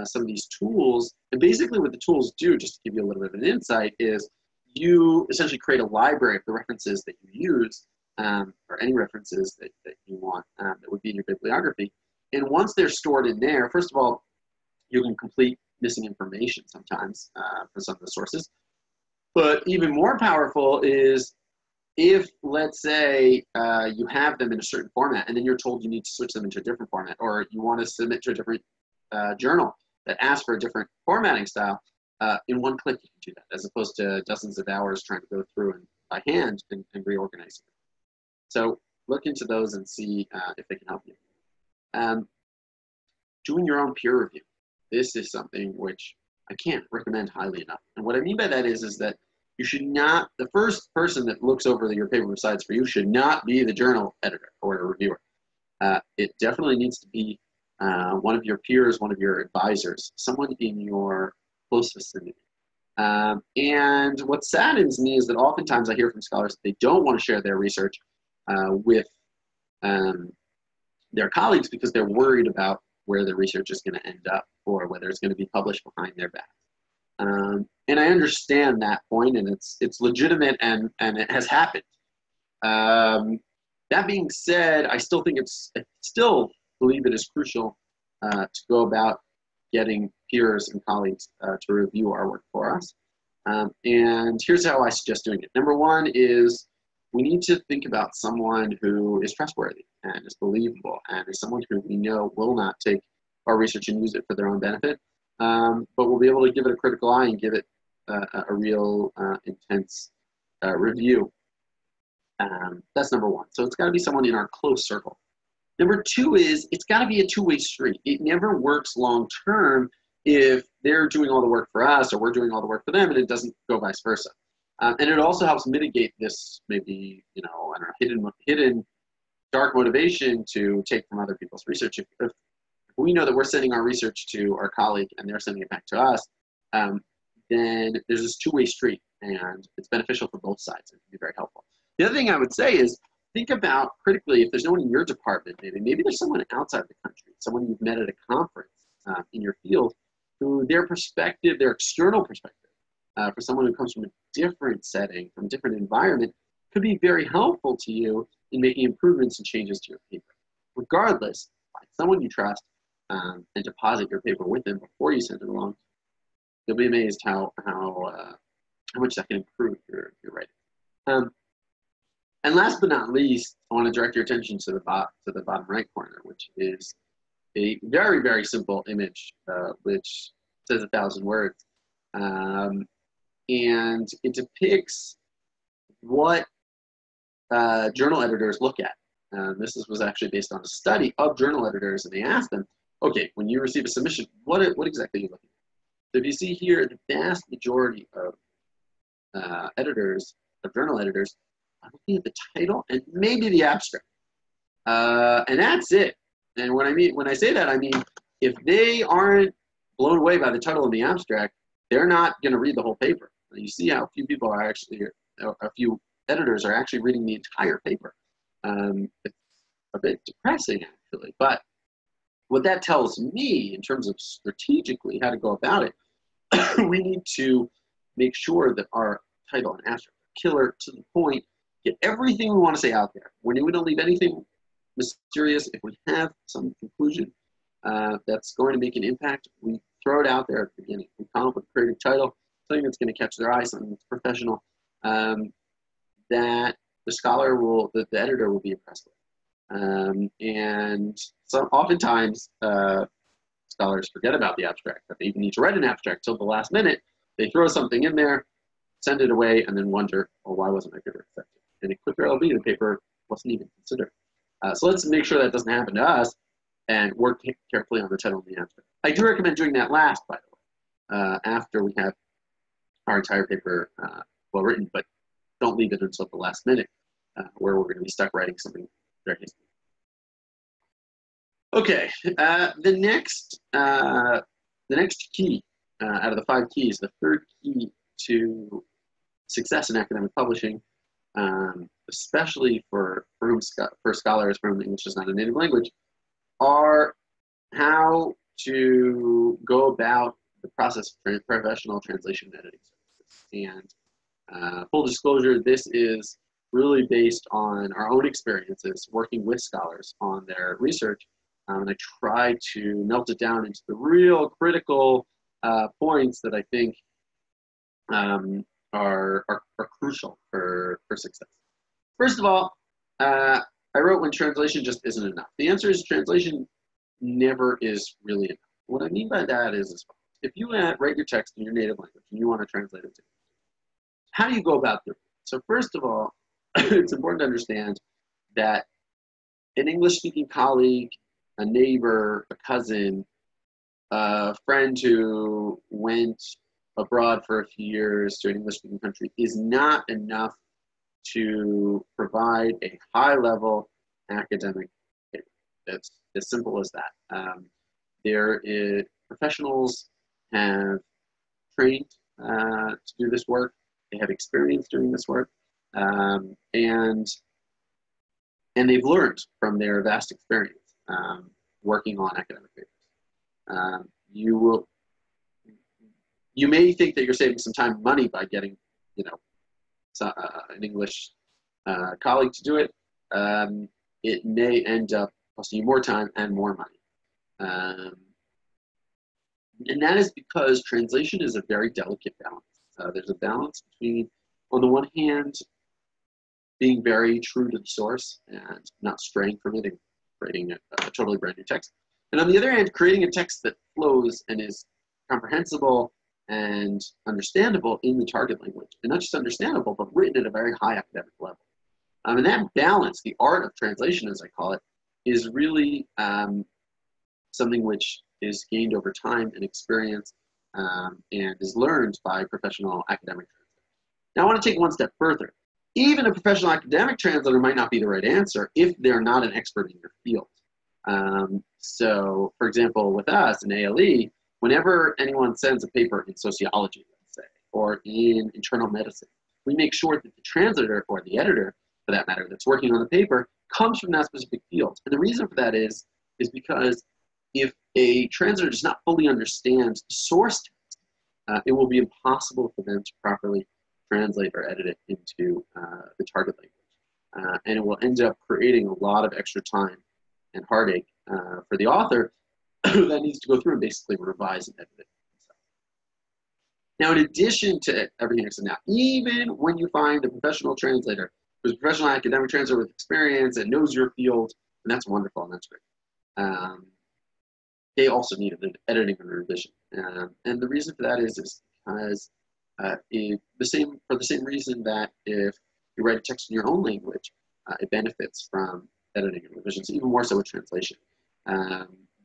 some of these tools. And basically what the tools do, just to give you a little bit of an insight, is you essentially create a library of the references that you use, or any references that you want that would be in your bibliography. And once they're stored in there, first of all, you can complete missing information sometimes for some of the sources. But even more powerful is if, let's say, you have them in a certain format and then you're told you need to switch them into a different format, or you want to submit to a different journal that asks for a different formatting style, in one click you can do that, as opposed to dozens of hours trying to go through and by hand and reorganize it. So look into those and see if they can help you. Doing your own peer review. This is something which I can't recommend highly enough. And what I mean by that is that you should not, the first person that looks over your paper decides for you should not be the journal editor or a reviewer. It definitely needs to be one of your peers, one of your advisors, someone in your close vicinity. And what saddens me is that oftentimes I hear from scholars that they don't want to share their research with their colleagues because they're worried about where the research is going to end up or whether it's going to be published behind their back. And I understand that point, and it's legitimate, and it has happened. That being said, I still believe it is crucial to go about getting peers and colleagues to review our work for us. And here's how I suggest doing it. Number one is we need to think about someone who is trustworthy and is believable and is someone who we know will not take our research and use it for their own benefit, but we'll be able to give it a critical eye and give it a real intense review. That's number one. So it's got to be someone in our close circle. Number two is it's got to be a two-way street. It never works long-term if they're doing all the work for us or we're doing all the work for them, and it doesn't go vice versa. And it also helps mitigate this maybe, I don't know, hidden dark motivation to take from other people's research. If we know that we're sending our research to our colleague and they're sending it back to us, then there's this two-way street, and it's beneficial for both sides. It can be very helpful. The other thing I would say is think about critically if there's no one in your department, maybe there's someone outside the country, someone you've met at a conference in your field, who their perspective, their external perspective, for someone who comes from a different setting, from a different environment, could be very helpful to you in making improvements and changes to your paper. Regardless, find someone you trust and deposit your paper with them before you send it along. You'll be amazed how much that can improve your writing. And last but not least, I want to direct your attention to the bottom right corner, which is a very, very simple image, which says 1,000 words. And it depicts what journal editors look at. This was actually based on a study of journal editors, and they asked them, okay, when you receive a submission, what exactly are you looking at? So if you see here, the vast majority of journal editors, are looking at the title and maybe the abstract. And that's it. And when I say that, I mean, if they aren't blown away by the title and the abstract, they're not going to read the whole paper. You see how few people are actually, a few editors are actually reading the entire paper. It's a bit depressing, actually. But what that tells me in terms of strategically how to go about it, we need to make sure that our title and abstract are killer to the point, get everything we want to say out there. We don't leave anything mysterious. If we have some conclusion that's going to make an impact, we throw it out there at the beginning. We come up with a creative title, something that's going to catch their eye, something that's professional, that the editor will be impressed with. And so oftentimes, scholars forget about the abstract, that they even need to write an abstract till the last minute. They throw something in there, send it away, and then wonder, well, why wasn't my paper accepted? And a quick LB, the paper wasn't even considered. So let's make sure that doesn't happen to us and work carefully on the title and the abstract. I do recommend doing that last, by the way, after we have our entire paper well written, but don't leave it until the last minute where we're going to be stuck writing something very hastily. Okay, the next key out of the 5 keys, the third key to success in academic publishing, especially for scholars for whom English is not a native language, are how to go about the process of professional translation and editing services. And full disclosure, this is really based on our own experiences working with scholars on their research. And I try to melt it down into the real critical points that I think are crucial for success. First of all, I wrote when translation just isn't enough. The answer is translation never is really enough. What I mean by that is, if you write your text in your native language and you want to translate it to English, how do you go about doing it? So first of all, it's important to understand that an English-speaking colleague, a neighbor, a cousin, a friend who went abroad for a few years to an English-speaking country is not enough to provide a high-level academic paper. It's as simple as that. Professionals have trained to do this work. They have experience doing this work, and they've learned from their vast experience working on academic papers. You may think that you're saving some time and money by getting, an English colleague to do it. It may end up costing you more time and more money. And that is because translation is a very delicate balance. There's a balance between, on the one hand, being very true to the source and not straying from it and creating a totally brand new text. And on the other hand, creating a text that flows and is comprehensible and understandable in the target language. And not just understandable, but written at a very high academic level. And that balance, the art of translation, as I call it, is really something which is gained over time and experience and is learned by professional academic translators. Now, I want to take one step further. Even a professional academic translator might not be the right answer if they're not an expert in your field. So, for example, with us in ALE, whenever anyone sends a paper in sociology, let's say, or in internal medicine, we make sure that the translator or the editor, for that matter, that's working on the paper comes from that specific field. And the reason for that is because if a translator does not fully understand the source text, it will be impossible for them to properly translate or edit it into the target language. And it will end up creating a lot of extra time and heartache for the author that needs to go through and basically revise and edit it. Now, in addition to everything I said now, even when you find a professional translator who's a professional academic translator with experience and knows your field, and that's wonderful and that's great, they also need an editing and revision. And the reason for that is because for the same reason that if you write a text in your own language, it benefits from editing and revisions, even more so with translation.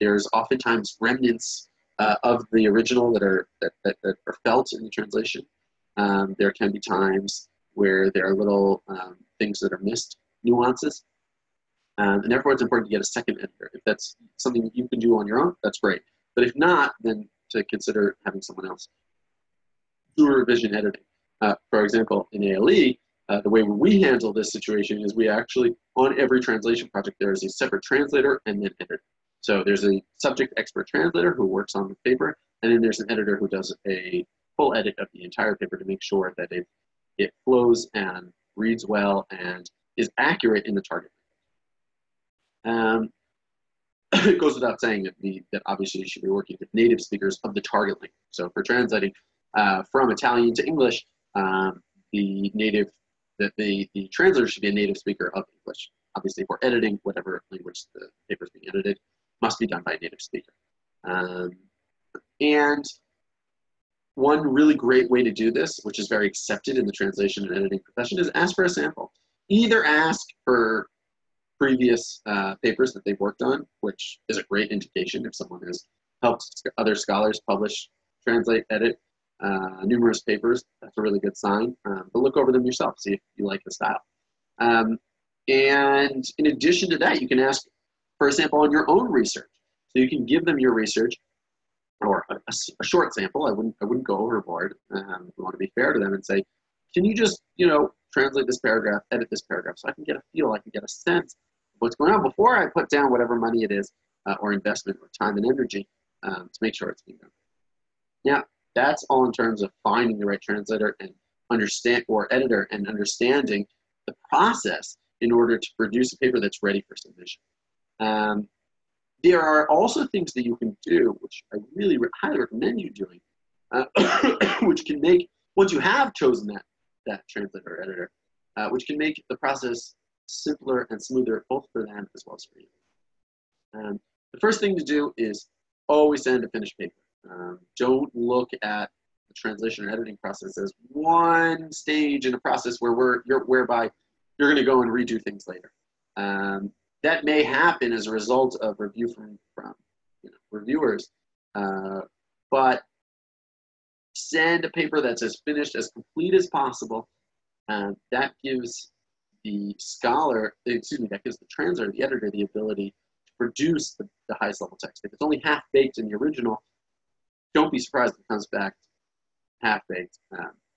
There's oftentimes remnants of the original that are felt in the translation. There can be times where there are little things that are missed, nuances. And therefore, it's important to get a second editor. If that's something that you can do on your own, that's great. But if not, then to consider having someone else do revision editing. For example, in ALE, the way we handle this situation is we actually, on every translation project, there is a separate translator and then editor. So there's a subject expert translator who works on the paper, and then there's an editor who does a full edit of the entire paper to make sure that it flows and reads well and is accurate in the target. It goes without saying that obviously you should be working with native speakers of the target language. So for translating from Italian to English, the translator should be a native speaker of English. Obviously, for editing, whatever language the paper is being edited must be done by a native speaker. And one really great way to do this, which is very accepted in the translation and editing profession, is ask for a sample. Either ask for previous papers that they've worked on, which is a great indication if someone has helped other scholars publish, translate, edit numerous papers. That's a really good sign. But look over them yourself, see if you like the style. And in addition to that, you can ask for a sample on your own research. So you can give them your research or a short sample. I wouldn't go overboard. We want to be fair to them and say, can you just, translate this paragraph, edit this paragraph, so I can get a feel, I can get a sense of what's going on before I put down whatever money it is, or investment, or time and energy, to make sure it's being done. Now, that's all in terms of finding the right translator and editor and understanding the process in order to produce a paper that's ready for submission. There are also things that you can do, which I really highly recommend you doing, which can make, once you have chosen that translator or editor, which can make the process simpler and smoother, both for them as well as for you. The first thing to do is always send a finished paper. Don't look at the translation or editing process as one stage in a process whereby you're going to go and redo things later. That may happen as a result of review from reviewers, but send a paper that's as finished, as complete as possible. That gives the that gives the translator, the editor, the ability to produce the highest level text. If it's only half-baked in the original, don't be surprised if it comes back half-baked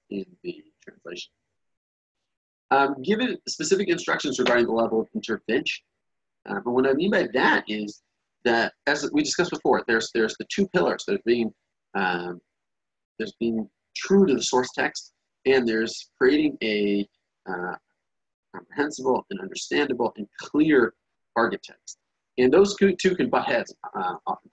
in the translation. Give it specific instructions regarding the level of intervention. But what I mean by that is that, as we discussed before, there's the two pillars. There's being true to the source text, and there's creating a comprehensible and understandable and clear target text. And those two can butt heads oftentimes.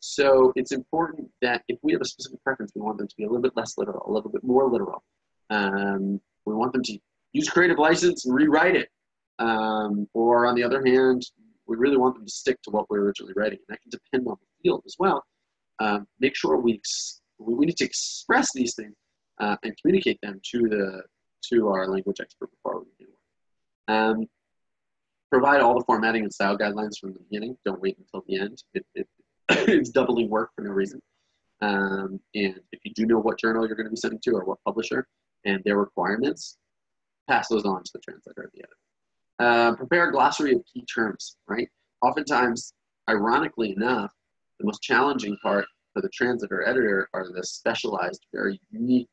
So it's important that if we have a specific preference, we want them to be a little bit less literal, a little bit more literal. We want them to use creative license and rewrite it. Or on the other hand, we really want them to stick to what we're originally writing. And that can depend on the field as well. Make sure we need to express these things and communicate them to our language expert before we begin work. Provide all the formatting and style guidelines from the beginning. Don't wait until the end. It's doubling work for no reason. And if you do know what journal you're going to be sending to or what publisher and their requirements, pass those on to the translator or the editor. Prepare a glossary of key terms, right? Oftentimes, ironically enough, the most challenging part for the translator or editor are the specialized, very unique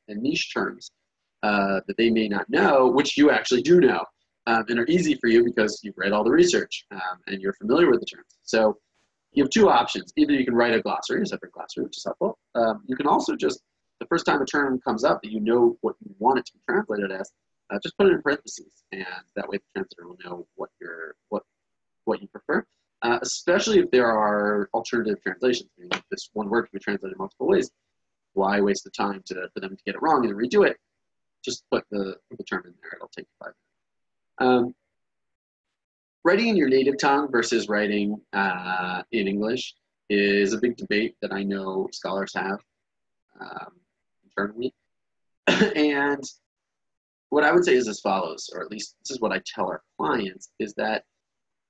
and niche terms that they may not know, which you actually do know, and are easy for you because you've read all the research and you're familiar with the terms. So you have two options. Either you can write a glossary, a separate glossary, which is helpful. You can also just, the first time a term comes up that you know what you want it to be translated as, just put it in parentheses, and that way the translator will know what you prefer. Especially if there are alternative translations. I mean, if this one word can be translated multiple ways, why waste the time for them to get it wrong and redo it? Just put the term in there. It'll take you 5 minutes. Writing in your native tongue versus writing in English is a big debate that I know scholars have internally. And what I would say is as follows, or at least this is what I tell our clients, is that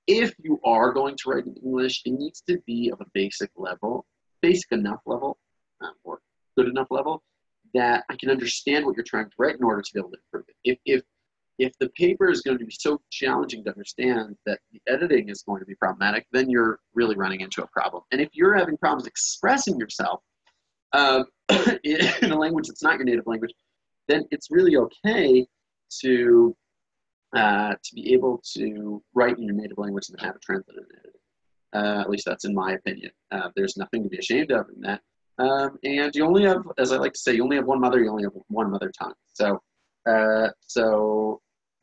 if you are going to write in English, it needs to be of a basic enough level, or good enough level, that I can understand what you're trying to write in order to be able to improve it. If the paper is going to be so challenging to understand that the editing is going to be problematic, then you're really running into a problem. And if you're having problems expressing yourself in a language that's not your native language, then it's really okay to be able to write in your native language and have it translated and edited. At least that's in my opinion. There's nothing to be ashamed of in that. And you only have, as I like to say, you only have one mother, you only have one mother tongue. So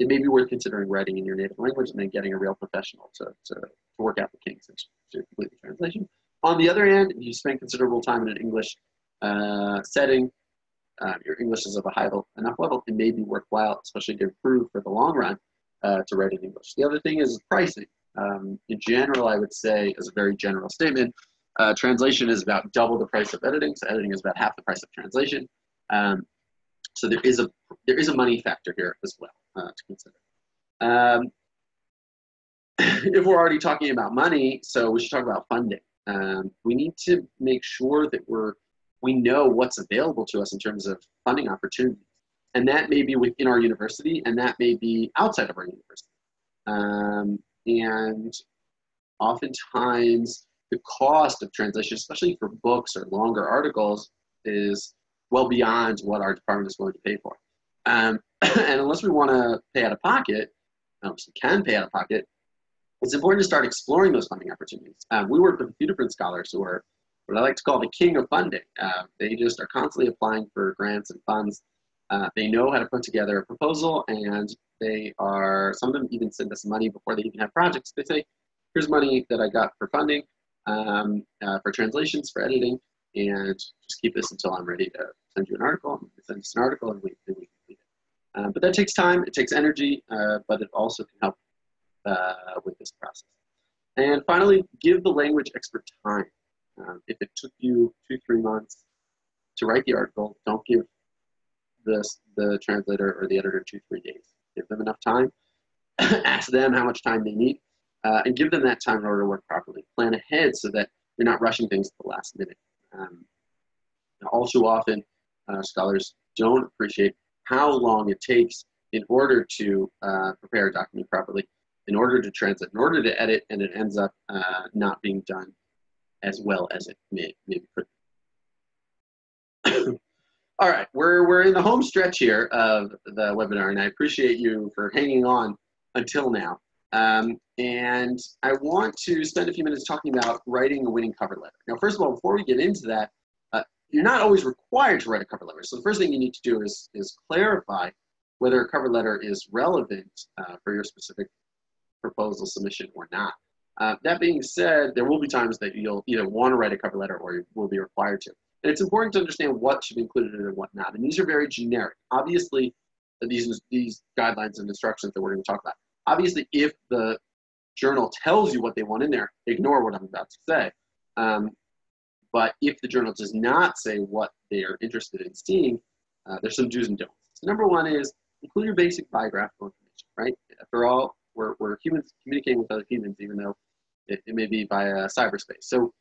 it may be worth considering writing in your native language and then getting a real professional to work out the kinks and to complete the translation. On the other hand, if you spend considerable time in an English setting, your English is of a high enough level, it may be worthwhile, especially to improve for the long run, to write in English. The other thing is pricing. In general, I would say, as a very general statement, translation is about double the price of editing, so editing is about half the price of translation. So there is a money factor here as well to consider. If we're already talking about money, so we should talk about funding. We need to make sure that we know what's available to us in terms of funding opportunities. And that may be within our university, and that may be outside of our university. And oftentimes, the cost of translation, especially for books or longer articles, is well beyond what our department is willing to pay for. And unless we want to pay out of pocket, which we can pay out of pocket, it's important to start exploring those funding opportunities. We work with a few different scholars who are what I like to call the king of funding. They just are constantly applying for grants and funds. They know how to put together a proposal, and they are, some of them even send us money before they even have projects. They say, here's money that I got for funding, for translations, for editing, and just keep this until I'm ready to send you an article. Send us an article, and we complete it. But that takes time, it takes energy, but it also can help with this process. And finally, give the language expert time. If it took you 2-3 months to write the article, don't give the translator or the editor 2-3 days. Give them enough time. Ask them how much time they need, and give them that time in order to work properly. Plan ahead so that you're not rushing things at the last minute. All too often, scholars don't appreciate how long it takes in order to prepare a document properly, in order to translate, in order to edit, and it ends up not being done as well as it maybe could. All right, we're in the home stretch here of the webinar, and I appreciate you for hanging on until now. And I want to spend a few minutes talking about writing a winning cover letter. Now, first of all, before we get into that, you're not always required to write a cover letter. So the first thing you need to do is clarify whether a cover letter is relevant for your specific proposal submission or not. That being said, there will be times that you'll either want to write a cover letter or you will be required to. And it's important to understand what should be included in it and what not. And these are very generic. Obviously, these guidelines and instructions that we're going to talk about. Obviously, if the journal tells you what they want in there, ignore what I'm about to say. But if the journal does not say what they are interested in seeing, there's some do's and don'ts. So number one is include your basic biographical information, right? After all, we're humans communicating with other humans, even though it may be via cyberspace. So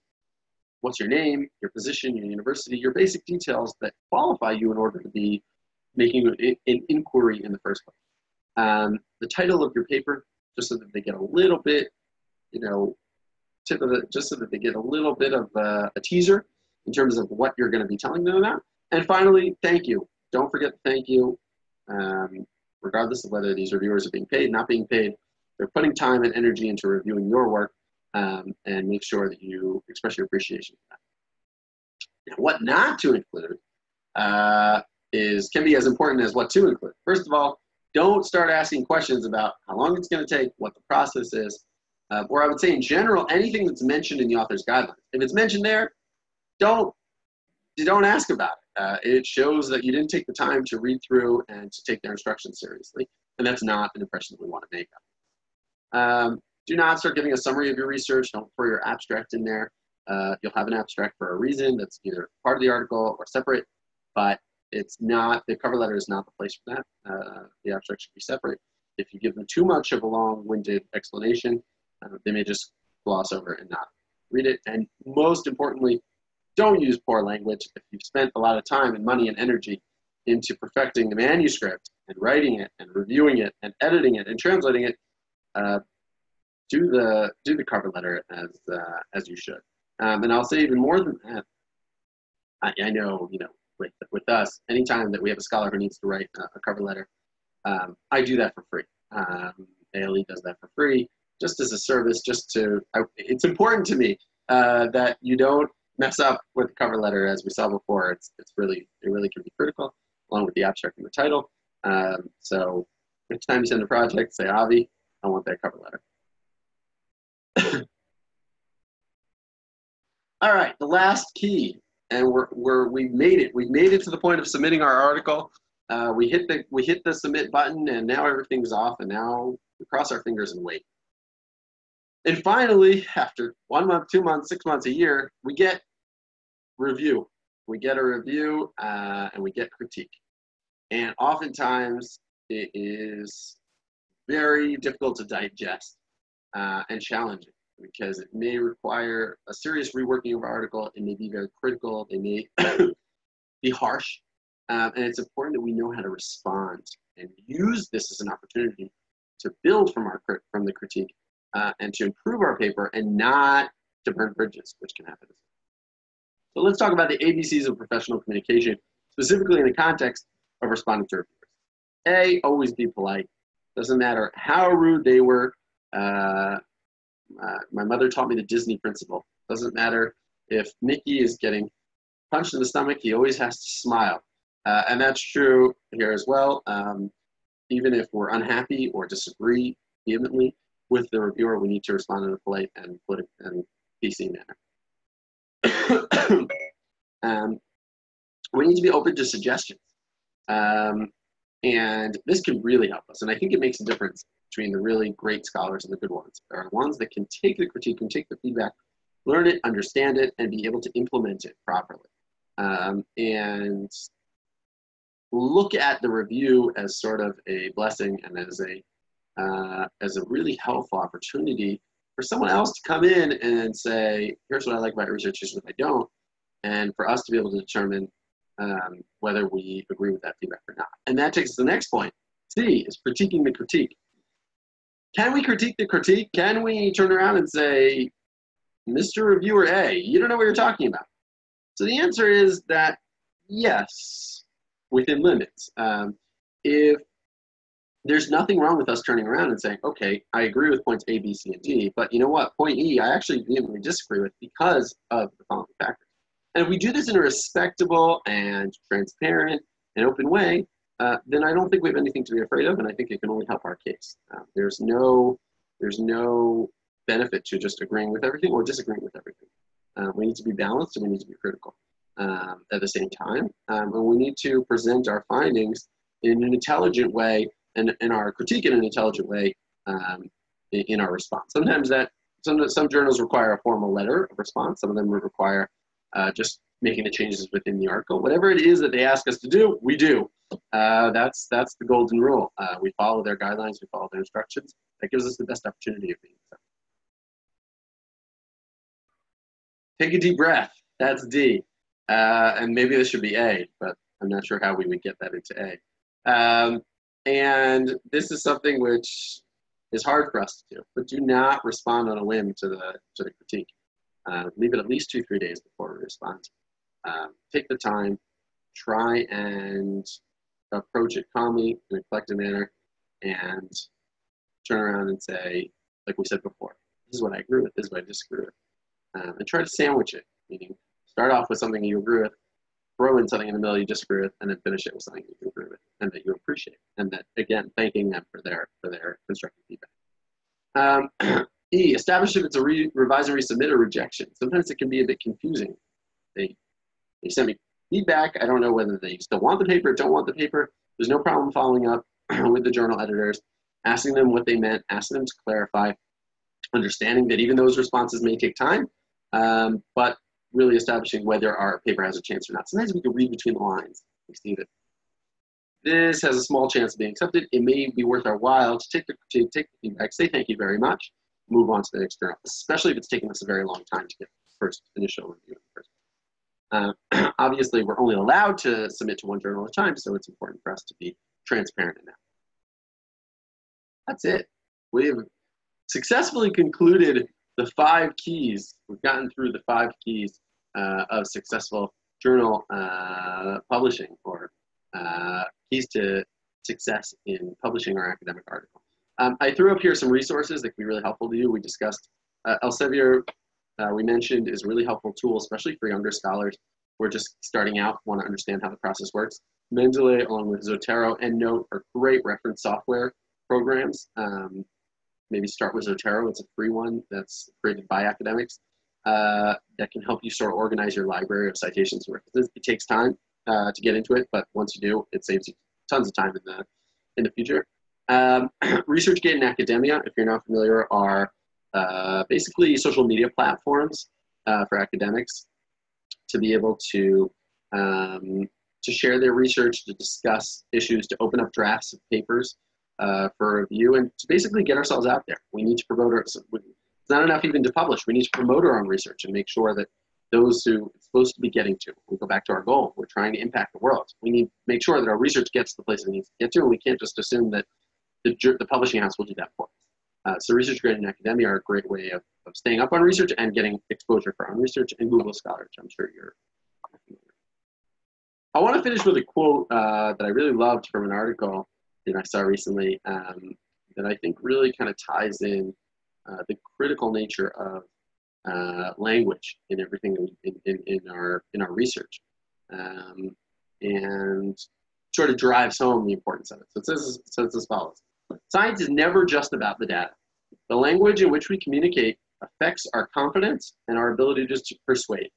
what's your name, your position, your university, your basic details that qualify you in order to be making an inquiry in the first place. The title of your paper, just so that they get a little bit, just so that they get a little bit of a teaser in terms of what you're going to be telling them about. And finally, thank you. Don't forget to thank you, regardless of whether these reviewers are being paid, not being paid. They're putting time and energy into reviewing your work, and make sure that you express your appreciation for that. Now, what not to include can be as important as what to include. First of all, don't start asking questions about how long it's going to take, what the process is, or I would say in general, anything that's mentioned in the author's guidelines. If it's mentioned there, don't ask about it. It shows that you didn't take the time to read through and to take their instructions seriously, and that's not an impression that we want to make. Do not start giving a summary of your research. Don't throw your abstract in there. You'll have an abstract for a reason that's either part of the article or separate, but it's not, the cover letter is not the place for that. The abstract should be separate. If you give them too much of a long-winded explanation, they may just gloss over and not read it. And most importantly, don't use poor language. If you've spent a lot of time and money and energy into perfecting the manuscript and writing it and reviewing it and editing it and translating it, do the cover letter as you should. And I'll say even more than that. I know, with us, anytime that we have a scholar who needs to write a cover letter, I do that for free. ALE does that for free, just as a service. It's important to me that you don't mess up with the cover letter, as we saw before. It really can be critical, along with the abstract and the title. So next time you send a project, say, Avi, I want that cover letter. All right, the last key, and we've made it. We've made it to the point of submitting our article. We hit the submit button, and now everything's off. And now we cross our fingers and wait. And finally, after 1 month, 2 months, 6 months, a year, we get review. We get a review, and we get critique. And oftentimes, it is very difficult to digest and challenging, because it may require a serious reworking of our article. It may be very critical. They may be harsh. And it's important that we know how to respond and use this as an opportunity to build from the critique and to improve our paper, and not to burn bridges, which can happen. So let's talk about the ABCs of professional communication, specifically in the context of responding to reviewers. A, always be polite. Doesn't matter how rude they were. My mother taught me the Disney principle. Doesn't matter if Mickey is getting punched in the stomach, he always has to smile. And that's true here as well. Even if we're unhappy or disagree vehemently with the reviewer, we need to respond in a polite and PC manner. We need to be open to suggestions. And this can really help us. And I think it makes a difference between the really great scholars and the good ones. There are ones that can take the critique and take the feedback, learn it, understand it, and be able to implement it properly. And look at the review as sort of a blessing and as a really helpful opportunity for someone else to come in and say, here's what I like about your research, here's what I don't, and for us to be able to determine whether we agree with that feedback or not. And that takes us to the next point. C is critiquing the critique. Can we critique the critique? Can we turn around and say, Mr. Reviewer A, you don't know what you're talking about? So the answer is that yes, within limits. If there's nothing wrong with us turning around and saying, okay, I agree with points A, B, C, and D, but you know what, point E, I actually vehemently disagree with because of the following factors. And if we do this in a respectable and transparent and open way, then I don't think we have anything to be afraid of, and I think it can only help our case. There's no benefit to just agreeing with everything or disagreeing with everything. We need to be balanced and we need to be critical at the same time. And we need to present our findings in an intelligent way and our critique in an intelligent way in our response. Sometimes some journals require a formal letter of response. Some of them require just making the changes within the article. Whatever it is that they ask us to do, we do. That's the golden rule. We follow their guidelines, we follow their instructions. That gives us the best opportunity of being accepted. Take a deep breath. That's D. And maybe this should be A, but I'm not sure how we would get that into A. And this is something which is hard for us to do, but do not respond on a whim to the critique. Leave it at least 2-3 days before we respond. Take the time, try and approach it calmly in a collective manner, and turn around and say, like we said before, this is what I agree with, this is what I disagree with. And try to sandwich it, meaning start off with something you agree with, throw in something in the middle you disagree with, and then finish it with something you agree with and that you appreciate. And that, again, thanking them for their constructive feedback. E, establish if it's a revise and resubmit or rejection. Sometimes it can be a bit confusing. They send me feedback. I don't know whether they still want the paper, don't want the paper. There's no problem following up with the journal editors, asking them what they meant, asking them to clarify, understanding that even those responses may take time, but really establishing whether our paper has a chance or not. Sometimes we can read between the lines. We see that this has a small chance of being accepted. It may be worth our while to take the feedback, say thank you very much, move on to the next journal, especially if it's taking us a very long time to get the first initial review. Obviously, we're only allowed to submit to one journal at a time, so it's important for us to be transparent in that. That's it. We have successfully concluded the 5 keys. We've gotten through the 5 keys of successful journal publishing, or keys to success in publishing our academic article. I threw up here some resources that can be really helpful to you. We discussed Elsevier, we mentioned, is a really helpful tool, especially for younger scholars who are just starting out, want to understand how the process works. Mendeley, along with Zotero and Note, are great reference software programs. Maybe start with Zotero. It's a free one that's created by academics that can help you sort of organize your library of citations and references. It takes time to get into it, but once you do, it saves you tons of time in the future. ResearchGate and Academia, if you're not familiar, are basically social media platforms for academics to be able to share their research, to discuss issues, to open up drafts of papers for review, and to basically get ourselves out there. We need to promote it's not enough even to publish. We need to promote our own research and make sure that those who it's supposed to be getting to, we go back to our goal. We're trying to impact the world. We need to make sure that our research gets to the place it needs to get to, and we can't just assume that the publishing house will do that for us. So research grant and academia are a great way of staying up on research and getting exposure for own research, and Google Scholar, which I'm sure you're familiar with. I want to finish with a quote that I really loved from an article that I saw recently that I think really kind of ties in the critical nature of language in everything in our research, and sort of drives home the importance of it. So it says as follows: science is never just about the data. The language in which we communicate affects our confidence and our ability to persuade,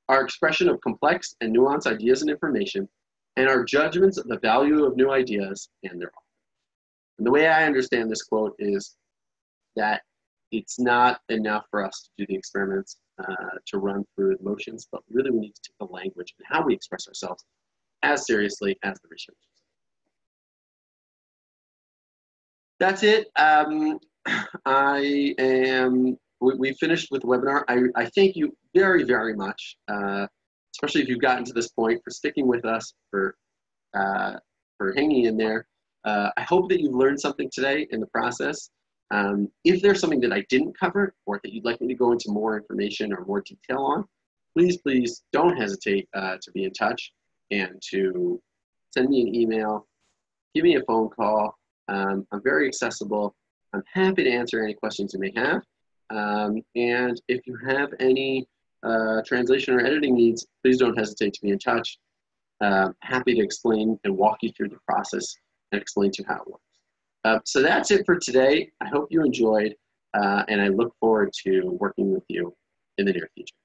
our expression of complex and nuanced ideas and information, and our judgments of the value of new ideas and their authors. And the way I understand this quote is that it's not enough for us to do the experiments, to run through the motions, but really we need to take the language and how we express ourselves as seriously as the researchers. That's it. We finished with the webinar. I thank you very, very much, especially if you've gotten to this point, for sticking with us, for hanging in there. I hope that you've learned something today in the process. If there's something that I didn't cover or that you'd like me to go into more information or more detail on, please don't hesitate to be in touch and to send me an email, give me a phone call. I'm very accessible. I'm happy to answer any questions you may have. And if you have any translation or editing needs, please don't hesitate to be in touch. Happy to explain and walk you through the process and explain to you how it works. So that's it for today. I hope you enjoyed, and I look forward to working with you in the near future.